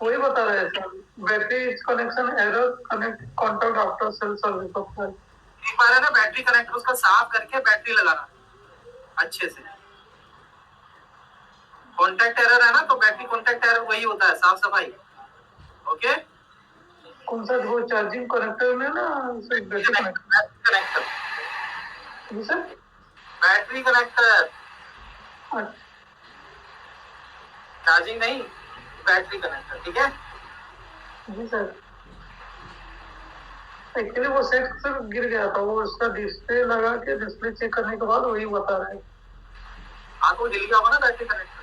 [SPEAKER 4] वही बता रहे हैं sir, battery connection error, connect contact after sale service.
[SPEAKER 1] एक बार है ना बैटरी कनेक्टर उसका साफ करके बैटरी लगाना अच्छे से। कॉन्टैक्ट एरर है ना, तो बैटरी कॉन्टैक्ट एरर वही होता है, साफ सफाई, ओके।
[SPEAKER 4] कौन सा वो चार्जिंग कनेक्टर में ना बैटरी
[SPEAKER 1] कनेक्टर?
[SPEAKER 4] जी सर।
[SPEAKER 1] बैटरी कनेक्टर,
[SPEAKER 4] अच्छा
[SPEAKER 1] चार्जिंग नहीं, बैटरी कनेक्टर, ठीक है
[SPEAKER 4] जी सर। एक्चुअली वो सेट सर गिर गया था, वो उसका डिस्प्ले लगा के डिस्प्ले चेक करने के बाद वही बता रहे हैं।
[SPEAKER 1] हाँ तो जल गया होगा ना बैटरी कनेक्टर,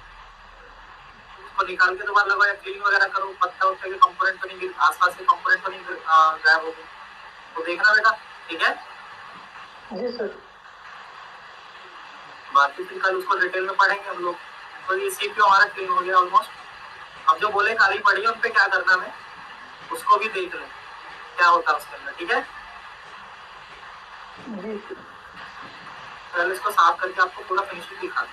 [SPEAKER 1] उसको निकाल के दोबारा लगाओ या क्लीन वगैरह करो, पत्ता उत्ते के कंपोनेंट तो नहीं, आसपास के कंपोनेंट तो नहीं गायब हो गए, तो देखना बेटा, ठीक है
[SPEAKER 4] जी सर।
[SPEAKER 1] बाकी फिर कल उसको डिटेल में पढ़ेंगे हम लोग। तो ये सीपीयू हमारा क्लीन हो गया ऑलमोस्ट। अब जो बोले खाली पड़ी है उन पे क्या करना है उसको भी देख लें क्या होता है उसके अंदर, ठीक है।
[SPEAKER 4] जी
[SPEAKER 1] पहले इसको साफ करके आपको पूरा फिनिशिंग दिखा दूं।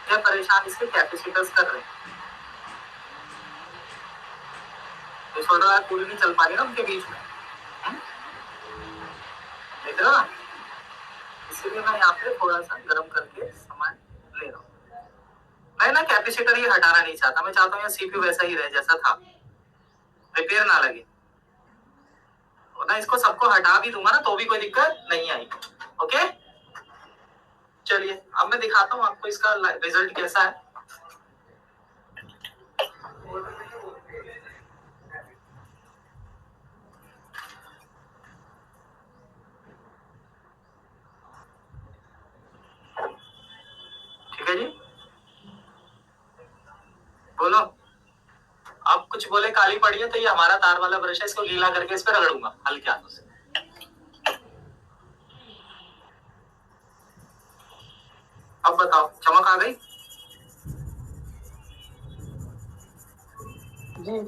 [SPEAKER 1] क्या परेशान इसके कैपेसिटर्स कर रहे हैं, डिसऑर्डर पूरी नहीं चल पा रही ना उनके बीच में, देख रहे हो ना, इसीलिए मैं यहाँ पे थोड़ा सा गर्म करके सामान ले रहा हूँ। मैं ना कैपेसिटर ये हटाना नहीं चाहता, मैं चाहता हूँ सीपीयू वैसा ही रहे जैसा था, रिपेयर ना लगे। तो ना इसको सबको हटा भी दूंगा ना तो भी कोई दिक्कत नहीं आएगी, ओके। चलिए अब मैं दिखाता हूँ आपको इसका रिजल्ट कैसा है। ठीक है जी, बोलो। अब कुछ बोले काली पड़ी है तो ये हमारा तार वाला ब्रश है, इसको गीला करके इस पे रगड़ूंगा हल्के हाथों से। अब बताओ चमक आ गई?
[SPEAKER 4] जी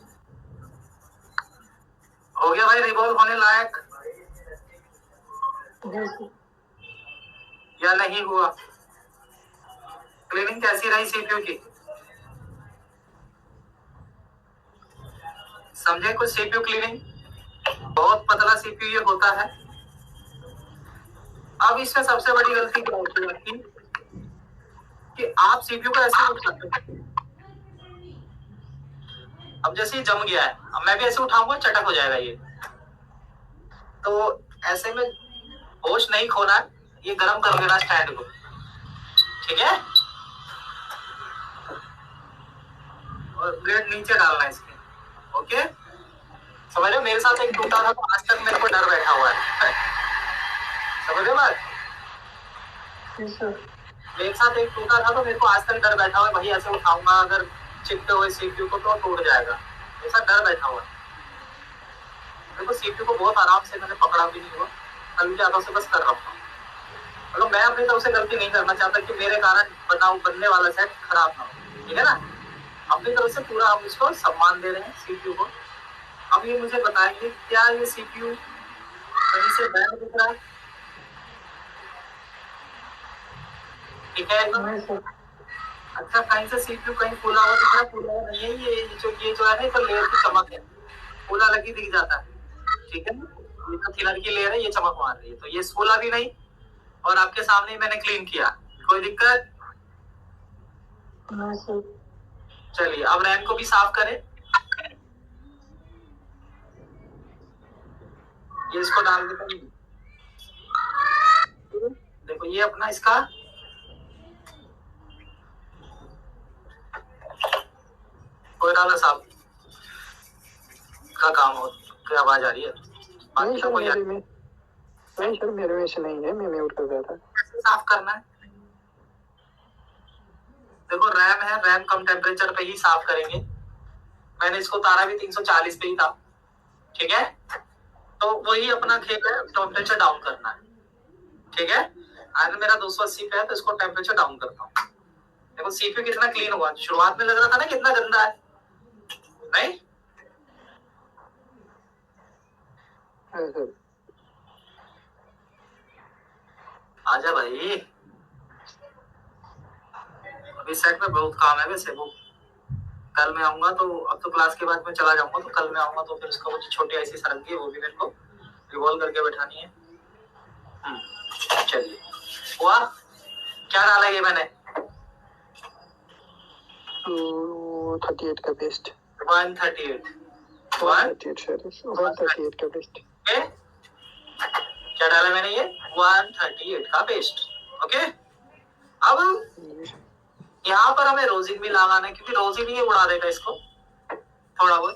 [SPEAKER 1] हो गया भाई रिवॉल्व होने लायक
[SPEAKER 4] जी सर।
[SPEAKER 1] या नहीं हुआ? क्लीनिंग कैसी रही सीपीयू की? समझे कुछ सीपीयू क्लीनिंग? बहुत पतला सीपीयू ये होता है। अब इसमें सबसे बड़ी गलती क्या होती है आपकी कि आप सीपीयू को ऐसे उठाते हो। अब जैसे ये जम गया है, अब मैं भी ऐसे उठाऊंगा चटक हो जाएगा ये। तो ऐसे में होश नहीं खोना, ये गर्म कर देना स्टैंड को, ठीक है? और ब्लेड नीचे डालना इसके, ओके? समझ रहे हो? मेरे साथ एक टूटा था तो आज तक मेरे को डर बैठा हुआ है। समझ रहे हो बात?
[SPEAKER 4] जी सर।
[SPEAKER 1] मेरे साथ एक टूटा था तो मेरे को आज तक डर बैठा हुआ है, भाई ऐसे उठाऊंगा अगर चिपके हुए सीपीयू को तो टूट जाएगा, ऐसा डर बैठा हुआ है। देखो सीपीयू को बहुत आराम से मैंने पकड़ा भी नहीं हुआ, कल ज्यादा से बस कर रहा हूँ। मतलब मैं अपनी तरफ से गलती नहीं करना चाहता कि मेरे कारण बनने वाला सेट खराब ना हो, ठीक है ना? अपनी तरफ से पूरा हम इसको सम्मान दे रहे हैं सीपीयू को। अब ये मुझे बताएंगे क्या ये सीपीयू कहीं से बैंड दिख रहा है? ठीक है एकदम?
[SPEAKER 4] नहीं सर।
[SPEAKER 1] अच्छा कहीं से सीपीयू कहीं फूला हुआ दिख रहा है? फूला हुआ नहीं है, ये जो है ना तो लेयर की चमक है, फूला लगी दिख जाता है, ठीक है? ये तो थिनर की लेयर है, ये चमक मार रही है, तो ये फूला भी नहीं और आपके सामने ही मैंने क्लीन किया, कोई दिक्कत?
[SPEAKER 4] नहीं सर।
[SPEAKER 1] चलिए अब रैम को भी साफ करें। ये इसको डाल देता हूँ। देखो ये अपना इसका कोई डाला साहब का काम हो, क्या आवाज आ रही है?
[SPEAKER 3] नहीं सर मेरे में, नहीं सर मेरे में से नहीं है, मैं म्यूट कर दिया था।
[SPEAKER 1] साफ करना है। देखो रैम है, रैम कम टेम्परेचर पे ही साफ करेंगे। मैंने इसको तारा भी 340 पे ही था, ठीक है? तो वही अपना खेल है, टेम्परेचर डाउन करना है, ठीक है? आयरन मेरा 280 पे है तो इसको टेम्परेचर डाउन करता हूँ। देखो सीपीयू कितना क्लीन हुआ, शुरुआत में लग रहा था ना कितना गंदा है, नहीं?
[SPEAKER 3] हाँ सर।
[SPEAKER 1] आजा भाई, अभी सेट में बहुत काम है वैसे। वो कल मैं आऊंगा तो, अब तो क्लास के बाद में चला जाऊंगा, तो कल मैं आऊंगा तो फिर उसका वो छोटी ऐसी सरंगी है वो भी मेरे को रिवॉल्व करके बैठानी है। चलिए हुआ क्या डाला ये मैंने?
[SPEAKER 3] 38 का बेस्ट।
[SPEAKER 1] 138
[SPEAKER 3] 138 का बेस्ट।
[SPEAKER 1] क्या डाला मैंने? ये 138 का बेस्ट, ओके? अब यहाँ पर हमें रोजिन भी लगाना है क्योंकि रोजिन ही उड़ा देगा इसको थोड़ा बहुत।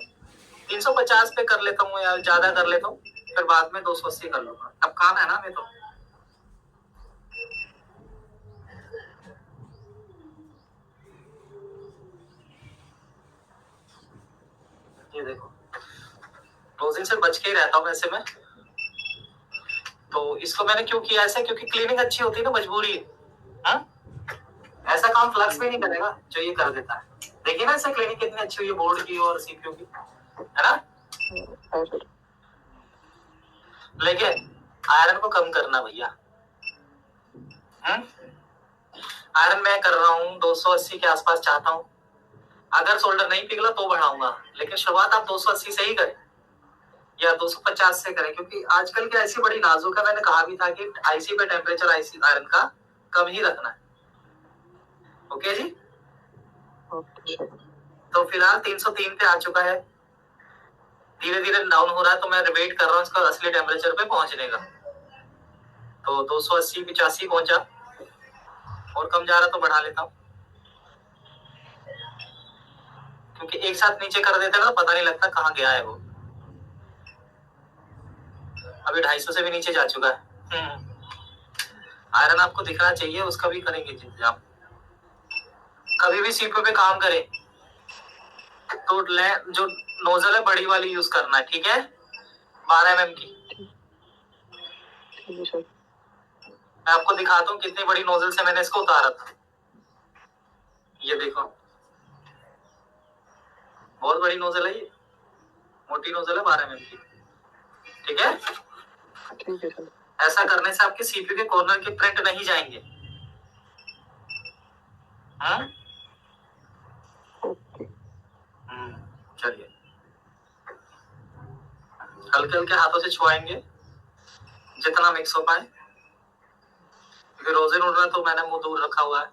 [SPEAKER 1] 350 पे कर लेता हूँ या ज्यादा कर लेता हूँ, फिर बाद में 280 कर लूंगा, अब खाना है ना हमें तो। ये देखो रोजिन से बच के ही रहता हूँ वैसे मैं, तो इसको मैंने क्यों किया ऐसे, क्योंकि क्लीनिंग अच्छी होती है ना, मजबूरी है। हाँ? ऐसा काम फ्लक्स भी नहीं करेगा जो ये कर देता है। देखिए ना इससे क्लीनिंग कितनी अच्छी हुई है बोर्ड की और सीपीयू की, है ना?
[SPEAKER 3] हाँ सर।
[SPEAKER 1] लेकिन आयरन को कम करना भैया। आयरन मैं कर रहा हूँ 280 के आसपास चाहता हूँ, अगर सोल्डर नहीं पिघला तो बढ़ाऊंगा, लेकिन शुरुआत आप 280 से ही करें या 250 से करें, क्योंकि आजकल की ऐसी बड़ी नाजुक है। मैंने कहा भी था कि आईसी पे टेम्परेचर आईसी आयरन का कम ही रखना है, ओके जी? तो फिलहाल 303 पे आ चुका है, धीरे धीरे डाउन हो रहा है, तो मैं वेट कर रहा हूँ इसका असली टेम्परेचर पे पहुंचने का। तो 280 85 पहुंचा, और कम जा रहा तो बढ़ा लेता हूँ, क्योंकि एक साथ नीचे कर देते ना पता नहीं लगता कहाँ गया है वो। अभी 250 से भी नीचे जा चुका है। आयरन आपको दिखना चाहिए, उसका भी करेंगे इंतजाम। कभी भी सीपीयू पे काम करे तो जो नोजल है बड़ी वाली यूज करना है, ठीक है? 12 mm की, मैं आपको दिखाता हूँ कितनी बड़ी नोजल से मैंने इसको उतारा था। ये देखो, बहुत बड़ी नोजल है ये, मोटी नोजल है 12 mm की। ठीक है,
[SPEAKER 3] ठीक है सर।
[SPEAKER 1] ऐसा करने से आपके सीपीयू के कॉर्नर के प्रिंट नहीं जाएंगे।
[SPEAKER 3] ओके।
[SPEAKER 1] चलिए, हल्के हल्के हाथों से छुआएंगे जितना मिक्स हो पाए, क्योंकि रोजिन उड़ रहा है तो मैंने मुंह दूर रखा हुआ है।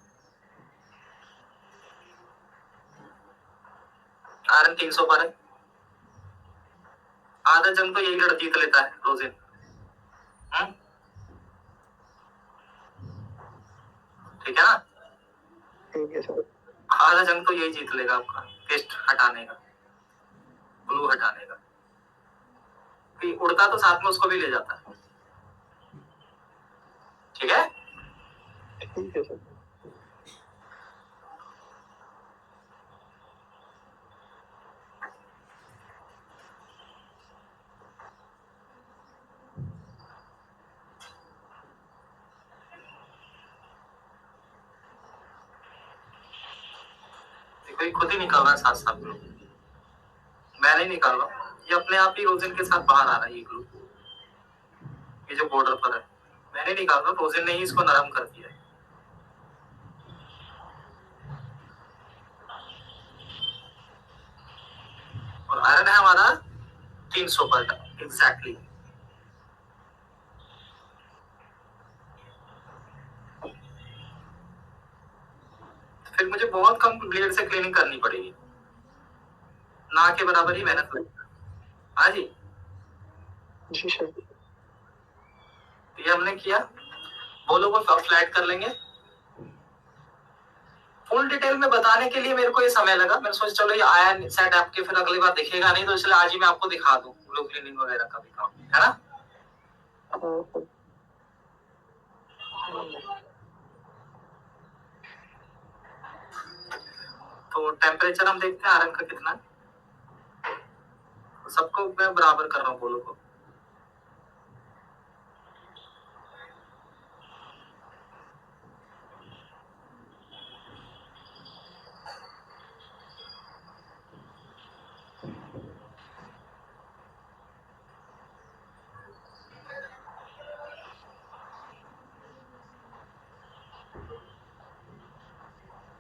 [SPEAKER 1] आयरन 300 पर है। आधा जंग तो यही लड़ जीत लेता है रोजिन। ठीक है ना?
[SPEAKER 3] ठीक है सर।
[SPEAKER 1] आधा जंग तो यही जीत लेगा आपका, पेस्ट हटाने का, ग्लू हटाने का। उड़ता तो साथ में उसको भी ले जाता है। ठीक है,
[SPEAKER 3] ठीक है सर।
[SPEAKER 1] देखो ये खुद ही निकल रहा है साथ साथ में, मैं नहीं निकाल रहा हूँ, ये अपने आप ही रोजिन के साथ बाहर आ रहा है। ये ग्लू, ये जो बॉर्डर पर है, मैंने निकाल रहा, रोजिन ने ही इसको नरम कर दिया है। और आयरन है हमारा 300 पर एग्जैक्टली। फिर मुझे बहुत कम ब्लेड से क्लीनिंग करनी पड़ेगी, ना के बराबर ही मेहनत लगेगा। हाँ जी,
[SPEAKER 3] जी सर।
[SPEAKER 1] ये हमने किया, बोलो को फ्लैट कर लेंगे। फुल डिटेल में बताने के लिए मेरे को ये समय लगा, मैंने सोचा चलो ये आया सेट आपके फिर अगली बार दिखेगा नहीं, तो इसलिए आज ही मैं आपको दिखा दूं ब्लू क्लीनिंग वगैरह का भी काम, है ना? तो टेम्परेचर हम देखते हैं आयरन का कितना है। सबको मैं बराबर कर रहा हूँ बोलो को।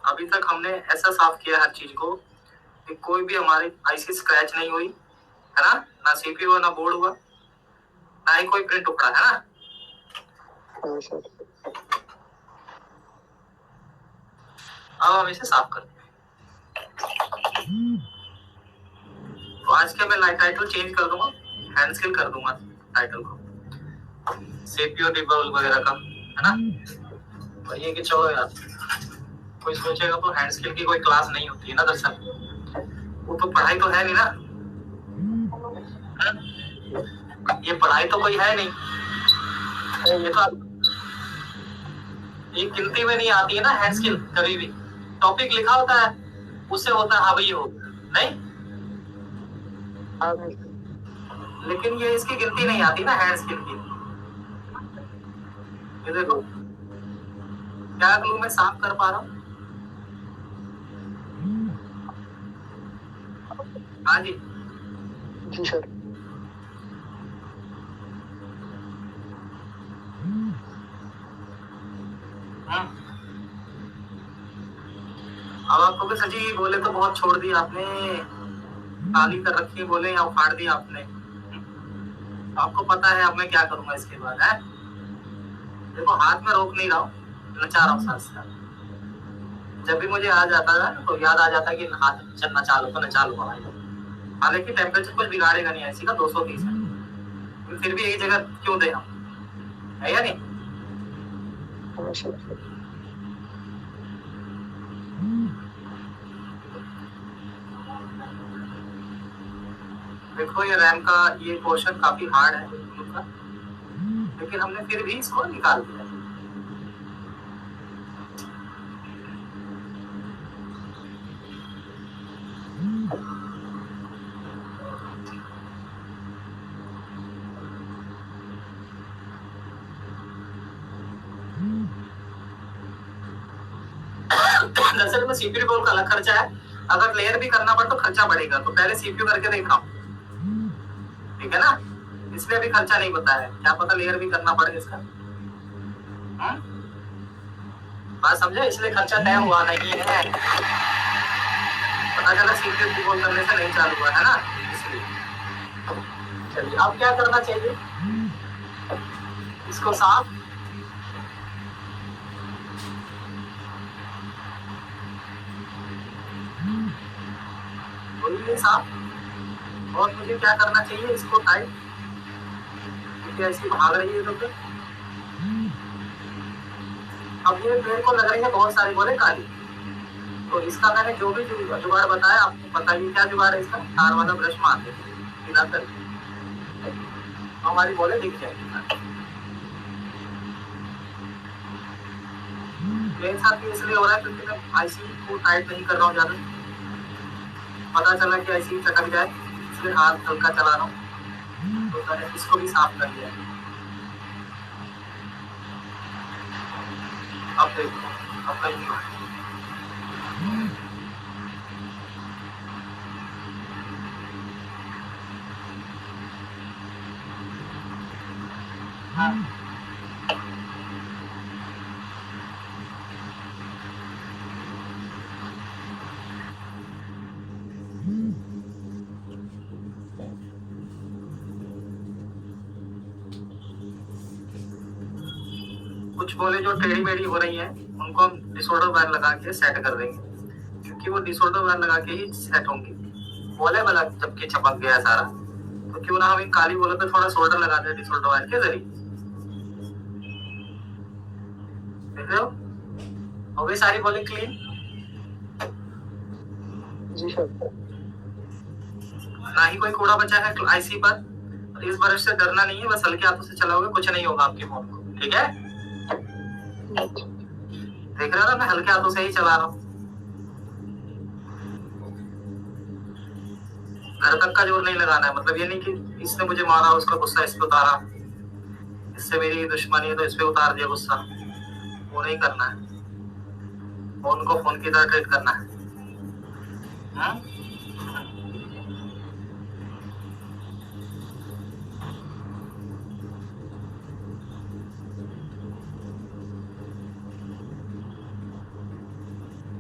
[SPEAKER 1] अभी तक हमने ऐसा साफ किया हर चीज को कि कोई भी हमारी आईसी स्क्रैच नहीं हुई, है ना? ना सीपीयू हुआ, ना बोर्ड हुआ, ना ही कोई प्रिंट उखड़ा, है ना?
[SPEAKER 3] हाँ सर।
[SPEAKER 1] अब हम इसे साफ करते हैं। तो आज के मैं टाइटल चेंज कर दूंगा, हैंड स्किल कर दूंगा टाइटल को, सीपीयू डिबल वगैरह का, है ना? और ये कि चलो यार, कोई सोचेगा तो हैंड स्किल की कोई क्लास नहीं होती है ना दरअसल, वो तो पढ़ाई तो है नहीं ना, ये पढ़ाई तो कोई है नहीं, ये तो ये गिनती में नहीं आती है ना हैंड स्किल। कभी भी टॉपिक लिखा होता है, उससे होता है हाँ भाई हो नहीं, लेकिन ये इसकी गिनती नहीं आती ना हैंड स्किल की। ये देखो क्या ग्लू में साफ कर पा रहा हूँ। हाँ जी,
[SPEAKER 3] जी सर।
[SPEAKER 1] अब आपको भी सजी बोले तो बहुत छोड़ दी आपने, काली कर रखी बोले या उखाड़ दी आपने। आपको पता है अब मैं क्या करूंगा इसके बाद, है? देखो हाथ में रोक नहीं रहा हूँ, नचा रहा हूँ साथ साथ। जब भी मुझे आ जाता है तो याद आ जाता है कि हाथ चलना चालू तो नचा लूंगा भाई। हालांकि टेम्परेचर कुछ बिगाड़ेगा नहीं, ऐसी का 230 है, फिर भी यही जगह क्यों दे हम, है या नहीं? देखो ये रैम का ये पोर्शन काफी हार्ड है का, लेकिन हमने फिर भी इसको निकाल दिया। दरअसल में सीपीयू रिवॉल्व का अलग खर्चा है, अगर लेयर भी करना पड़े तो खर्चा बढ़ेगा, तो पहले सीपीयू करके देख रहा हूँ, ठीक है ना, इसलिए अभी खर्चा नहीं बताया, क्या पता लेयर भी करना पड़े इसका। बात समझे, इसलिए खर्चा तय हुआ नहीं है, पता चला सीपीयू रिवॉल्व करने से नहीं चालू हुआ है ना, इसलिए। चलिए अब क्या करना चाहिए, इसको साफ बोलिए साफ, और मुझे क्या करना चाहिए, इसको टाइट, क्योंकि ऐसी भाग रही है तो फिर अब ये पेड़ को लग रही है बहुत सारी बोले काली, तो इसका मैंने जो भी जुगाड़ बताया आपको बताइए क्या जुगाड़ है इसका, तार वाला ब्रश मार देंगे मिलाकर हमारी बोले दिख जाएगी। मेरे साथ भी इसलिए हो रहा है क्योंकि मैं आईसी को टाइट नहीं कर रहा हूँ ज्यादा, पता चला कि आईसी चटक जाए, इसलिए हाथ हल्का चला रहा हूँ, तो मैंने इसको भी साफ कर दिया। अब देखो, अब कहीं नहीं कुछ बोले जो टेढ़ी मेढ़ी हो रही है उनको हम डिसऑर्डर वायर लगा के सेट कर देंगे, क्योंकि वो डिसऑर्डर वायर लगा के ही सेट होंगी। बोले वाला जबकि चपक गया सारा, तो क्यों ना हम एक काली बोले पे थोड़ा सोल्डर लगा दें डिसऑर्डर वायर के जरिए, देख रहे हो, हो गई सारी बोले क्लीन।
[SPEAKER 2] जी सर।
[SPEAKER 1] ना ही कोई कूड़ा बचा है आईसी पर, इस ब्रश से डरना नहीं है, बस हल्के हाथों से चलाओगे कुछ नहीं होगा आपके फोन को, ठीक है, देख रहे हो ना, मैं हल्के हाथों से ही चला रहा हूँ, घर तक का जोर नहीं लगाना है, मतलब ये नहीं कि इसने मुझे मारा उसका गुस्सा इस पे उतारा, इससे मेरी दुश्मनी है तो इस पे उतार दिया गुस्सा, वो नहीं करना है, फोन को फोन की तरह ट्रीट करना है।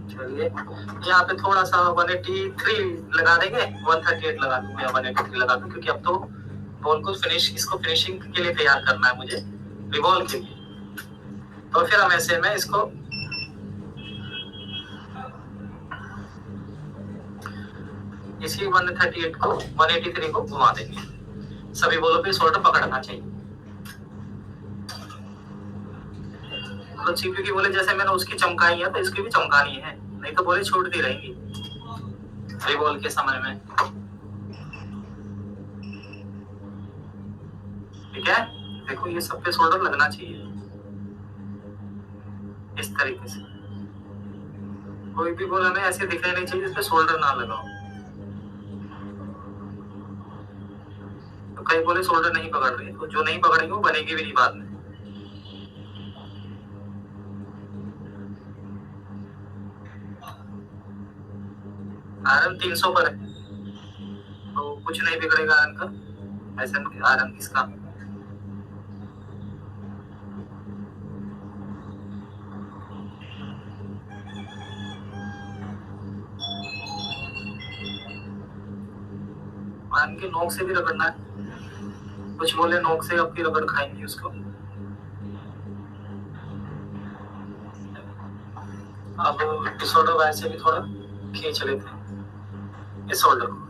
[SPEAKER 1] चलिए यहाँ पे थोड़ा सा 183 लगा देंगे, 138 लगा दूं या 183 लगा दूं, क्योंकि अब तो बॉल को इसको फिनिशिंग के लिए तैयार करना है मुझे, रिवॉल्व के लिए, तो फिर हम ऐसे में इसको इसी 138 को 183 को घुमा देंगे, सभी बॉलों पे शोल्डर पकड़ना चाहिए। तो सीपीयू की बोले जैसे मैंने उसकी चमकाई है तो इसकी भी चमकानी है, नहीं तो बोले छूटती रहेंगी रिवॉल्व के समय में, ठीक है। देखो ये सब पे शोल्डर लगना चाहिए इस तरीके से, कोई भी बोल हमें ऐसे दिखने नहीं चाहिए जिसपे शोल्डर ना लगाओ, तो कई बोले शोल्डर नहीं पकड़ रही, तो जो नहीं पकड़ेंगे वो बनेगी भी नहीं बाद में। आयरन 300 पर है तो कुछ नहीं बिगड़ेगा आयरन का, ऐसे आयरन इसका आयरन की नोक से भी रगड़ना है, कुछ बोले नोक से आपकी रगड़ खाएंगी उसको। अब डिसऑर्डर वायर से भी थोड़ा खींच लेते हैं इस शोल्डर को,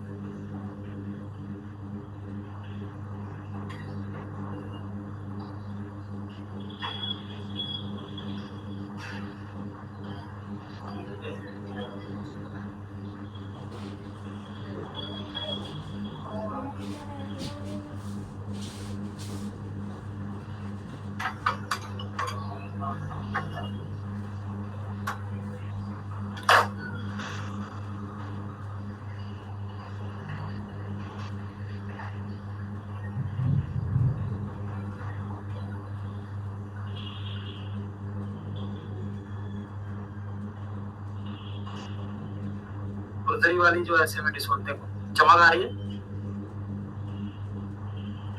[SPEAKER 1] खुरदरी वाली जो ऐसे में डिसऑर्डर, देखो चमक आ रही है।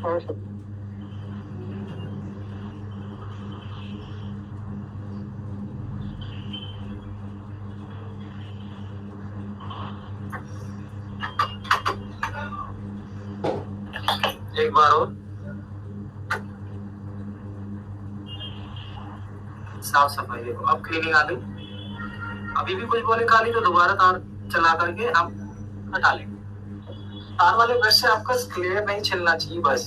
[SPEAKER 3] हाँ सर।
[SPEAKER 1] एक बार और साफ सफाई देखो, अब क्लीनिंग आ गई। अभी भी कुछ बोले काली तो दोबारा तार चला करके हम हटा लेंगे। तार वाले ब्रश से आपका क्लियर नहीं छिलना चाहिए बस।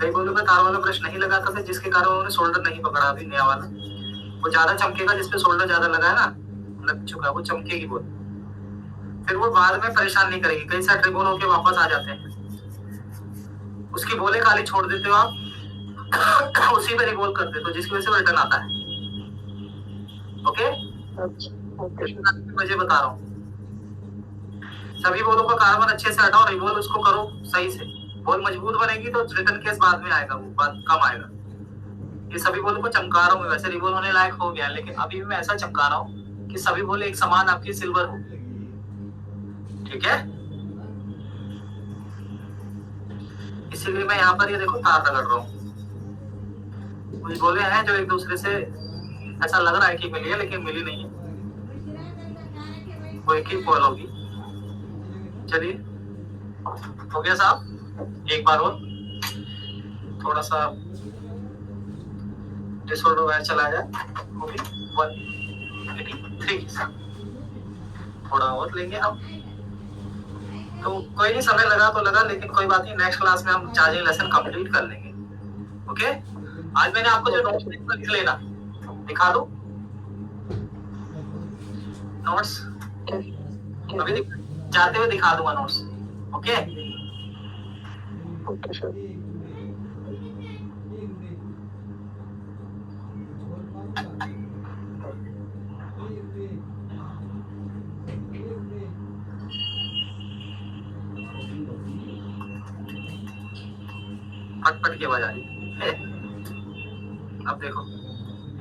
[SPEAKER 1] कई बोलों में तार वाला ब्रश नहीं लगा था जिसके कारण उन्होंने शोल्डर नहीं पकड़ा। अभी नया वाला वो ज्यादा चमकेगा, जिसपे शोल्डर ज्यादा लगा है ना, लग चुका है, वो चमकेगी बहुत, फिर वो बाद में परेशान नहीं करेगी। कई सारे रिबोन होके वापस आ जाते हैं, उसकी बोले काली छोड़ देते हो आप उसी पे रिबोल कर देते हो, जिसकी वजह से रिटर्न आता है। ओके, मुझे बता रहा हूँ, सभी बोलों का कार्बन अच्छे से हटाओ, रिबोल उसको करो सही से। बोल मजबूत बनेगी तो रिटर्न केस बाद में आएगा, वो बाद कम आएगा। ये सभी बोलों को चमका रहा हूँ, वैसे रिबोल होने लायक हो गया, लेकिन अभी भी मैं ऐसा चमका रहा हूँ कि सभी बोले एक समान आपकी सिल्वर हो। ठीक है, इसीलिए मैं यहाँ पर ये देखो तार रगड़ रहा हूँ। कुछ बोले हैं जो एक दूसरे से ऐसा लग रहा है कि मिली है, लेकिन मिली नहीं है, वो एक ही कॉल होगी। चलिए हो गया साहब, एक बार और थोड़ा सा डिसऑर्डर वायर चला जाए। होगी 183 थोड़ा और लेंगे हम, तो कोई नहीं, समय लगा तो लगा, लेकिन कोई बात नहीं, नेक्स्ट क्लास में हम चार्जिंग लेसन कंप्लीट कर लेंगे। ओके, आज मैंने आपको जो नोट्स लिख लेना, दिखा दो नोट्स, अभी जाते हुए दिखा दूंगा नोट्स। Okay
[SPEAKER 3] okay sir.
[SPEAKER 1] फटफट की आवाज आ रही है। अब देखो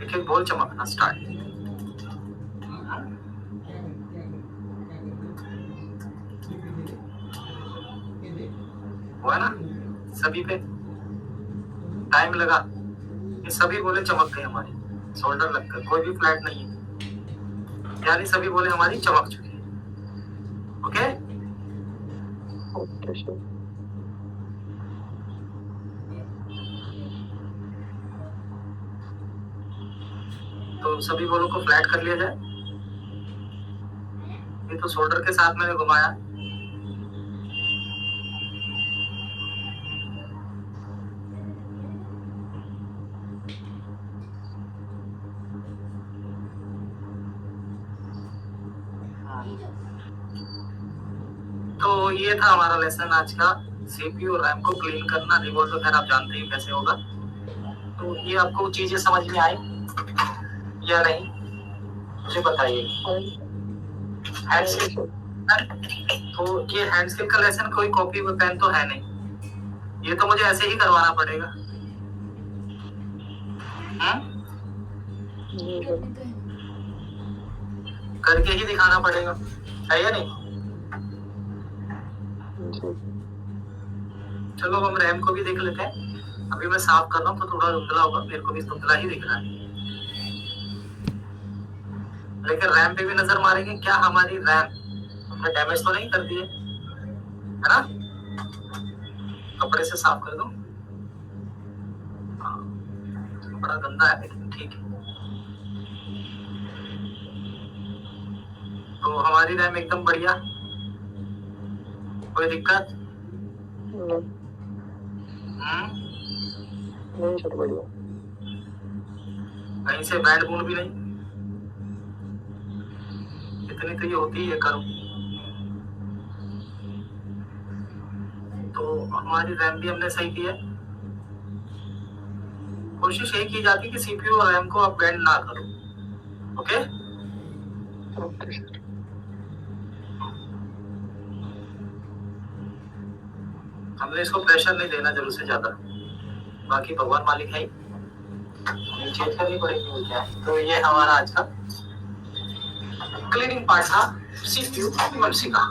[SPEAKER 1] एक एक बॉल चमकना स्टार्ट। हुआ ना, सभी पे टाइम लगा, ये सभी बोले चमक गई हमारी, शोल्डर लगकर कोई भी फ्लैट नहीं है, यानी सभी बोले हमारी चमक चुकी है। Okay
[SPEAKER 3] okay sir.
[SPEAKER 1] तो सभी बोलों को फ्लैट कर लिया जाए। ये तो शोल्डर के साथ मैंने घुमाया, तो ये था हमारा लेसन आज का, सीपीयू और रैम को क्लीन करना। रिवोल्ट तो खैर आप जानते ही कैसे होगा। तो ये आपको चीजें समझ में आई या नहीं, मुझे बताइए। हैंड स्किल, तो ये हैंड स्किल का लेसन कोई कॉपी पेन तो है नहीं, ये तो मुझे ऐसे ही करवाना पड़ेगा। करके ही दिखाना पड़ेगा, है या नहीं? चलो हम रैम को भी देख लेते हैं। अभी मैं साफ कर रहा हूँ तो थोड़ा धुंधला होगा, मेरे को भी धुंधला ही दिख रहा है, लेकिन रैम पे भी नजर मारेंगे, क्या हमारी रैम हमने डैमेज तो नहीं कर दी है ना? कपड़े से साफ कर दो, बड़ा गंदा है लेकिन ठीक है। तो हमारी रैम एकदम बढ़िया, कोई दिक्कत
[SPEAKER 3] नहीं सर, बढ़िया,
[SPEAKER 1] कहीं से बैंड बूंद भी नहीं, इतनी तो ये होती है करो। तो हमारी रैम भी हमने सही की है। कोशिश यही की जाती है कि सीपीयू और रैम को आप बैंड ना करो। Okay
[SPEAKER 3] okay sir.
[SPEAKER 1] हमने इसको प्रेशर नहीं देना जरूर से ज्यादा, बाकी भगवान मालिक है ही, चेक करनी पड़ेगी क्या। तो ये हमारा आज का क्लीनिंग पार्ट था CPU मेमोरी का।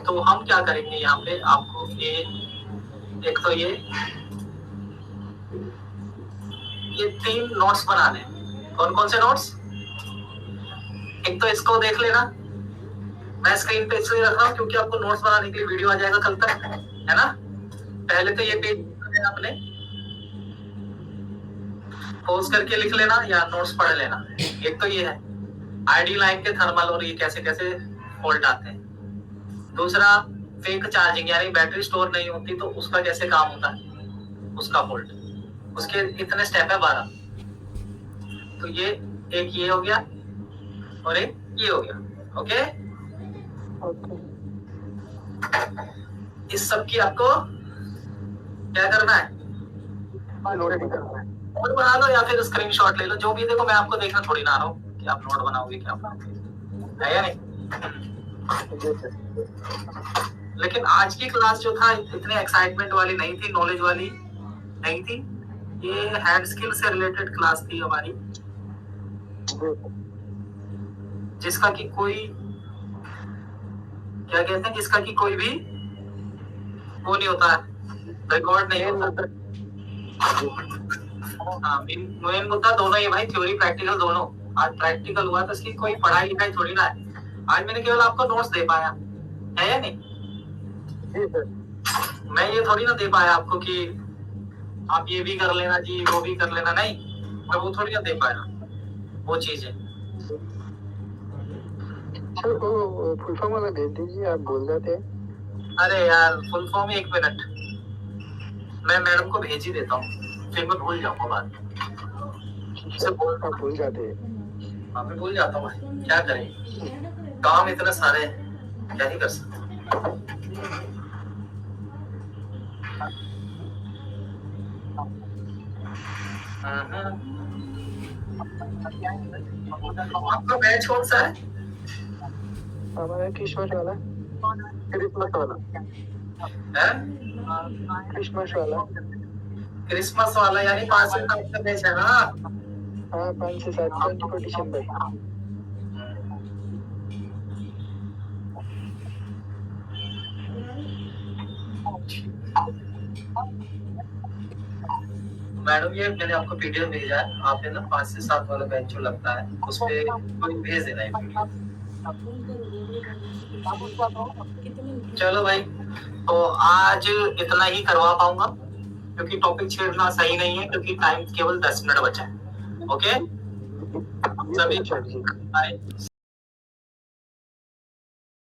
[SPEAKER 1] तो हम क्या करेंगे यहाँ पे आपको ये एक तो ये 3 नोट्स बनाने। कौन कौन से नोट्स? एक तो इसको देख लेना, मैं स्क्रीन पे इसलिए रख रहा हूँ क्योंकि आपको नोट्स बनाने के लिए वीडियो आ जाएगा कल तक, है ना। पहले तो ये पेज आपने पॉज करके लिख लेना या नोट्स पढ़ लेना। एक तो ये है आईडी लाइन के थर्मल और ये कैसे कैसे फॉल्ट आते हैं। दूसरा फेक चार्जिंग, यानी बैटरी स्टोर नहीं होती तो उसका कैसे काम होता है, उसका फॉल्ट। उसके कितने स्टेप है? 12। तो ये एक ये हो गया और एक ये हो गया। ओके, इस सब की आपको क्या करना है? नोट बना लो या फिर स्क्रीनशॉट ले लो, जो भी। देखो मैं आपको देखना थोड़ी ना आ रहा हूँ कि आप नोट बनाओगे क्या बनाओगे, है या नहीं। लेकिन आज की क्लास जो था इतनी एक्साइटमेंट वाली नहीं थी, नॉलेज वाली नहीं थी। ये हैंड स्किल से रिलेटेड क्लास थी हमारी, जिसका कि कोई क्या कहते हैं, जिसका कि कोई भी वो नहीं होता, रिकॉर्ड नहीं होता। हाँ, मेन मुद्दा दोनों ही भाई, थ्योरी प्रैक्टिकल दोनों। आज प्रैक्टिकल हुआ तो इसकी कोई पढ़ाई लिखाई थोड़ी ना है। आज मैंने केवल आपको नोट्स दे पाया, है या नहीं? मैं ये थोड़ी ना दे पाया आपको कि आप ये भी कर लेना जी, वो भी कर लेना, नहीं। मैं वो थोड़ी ना दे पाया वो चीजें।
[SPEAKER 3] सर वो फुल फॉर्म वाला भेज दीजिए, आप भूल जाते हैं।
[SPEAKER 1] अरे यार फुल फॉर्म, 1 मिनट मैं मैडम को भेज ही देता हूँ, फिर मैं भूल जाऊंगा बाद में।
[SPEAKER 3] आप भूल जाते हैं।
[SPEAKER 1] हाँ मैं भूल जाता हूँ भाई, क्या करें, काम इतने सारे हैं, क्या ही कर सकते। आपका बैच कौन सा है?
[SPEAKER 3] हमारा क्रिसमस वाला। क्रिसमस वाला
[SPEAKER 1] है?
[SPEAKER 3] क्रिसमस वाला।
[SPEAKER 1] क्रिसमस वाला यानी 5 से 7 का बैच है ना?
[SPEAKER 3] हाँ 5 से 7 24 दिसंबर।
[SPEAKER 1] मैडम ये मैंने आपको पीडीएफ भेजा है, आपने ना 5 से 7 वाला बैच जो लगता है उस पे भेज देना है पीडीएफ। चलो भाई, तो आज इतना ही करवा पाऊंगा क्योंकि टॉपिक छेड़ना सही नहीं है, क्योंकि टाइम केवल 10 मिनट बचा है। ओके सभी, बाय।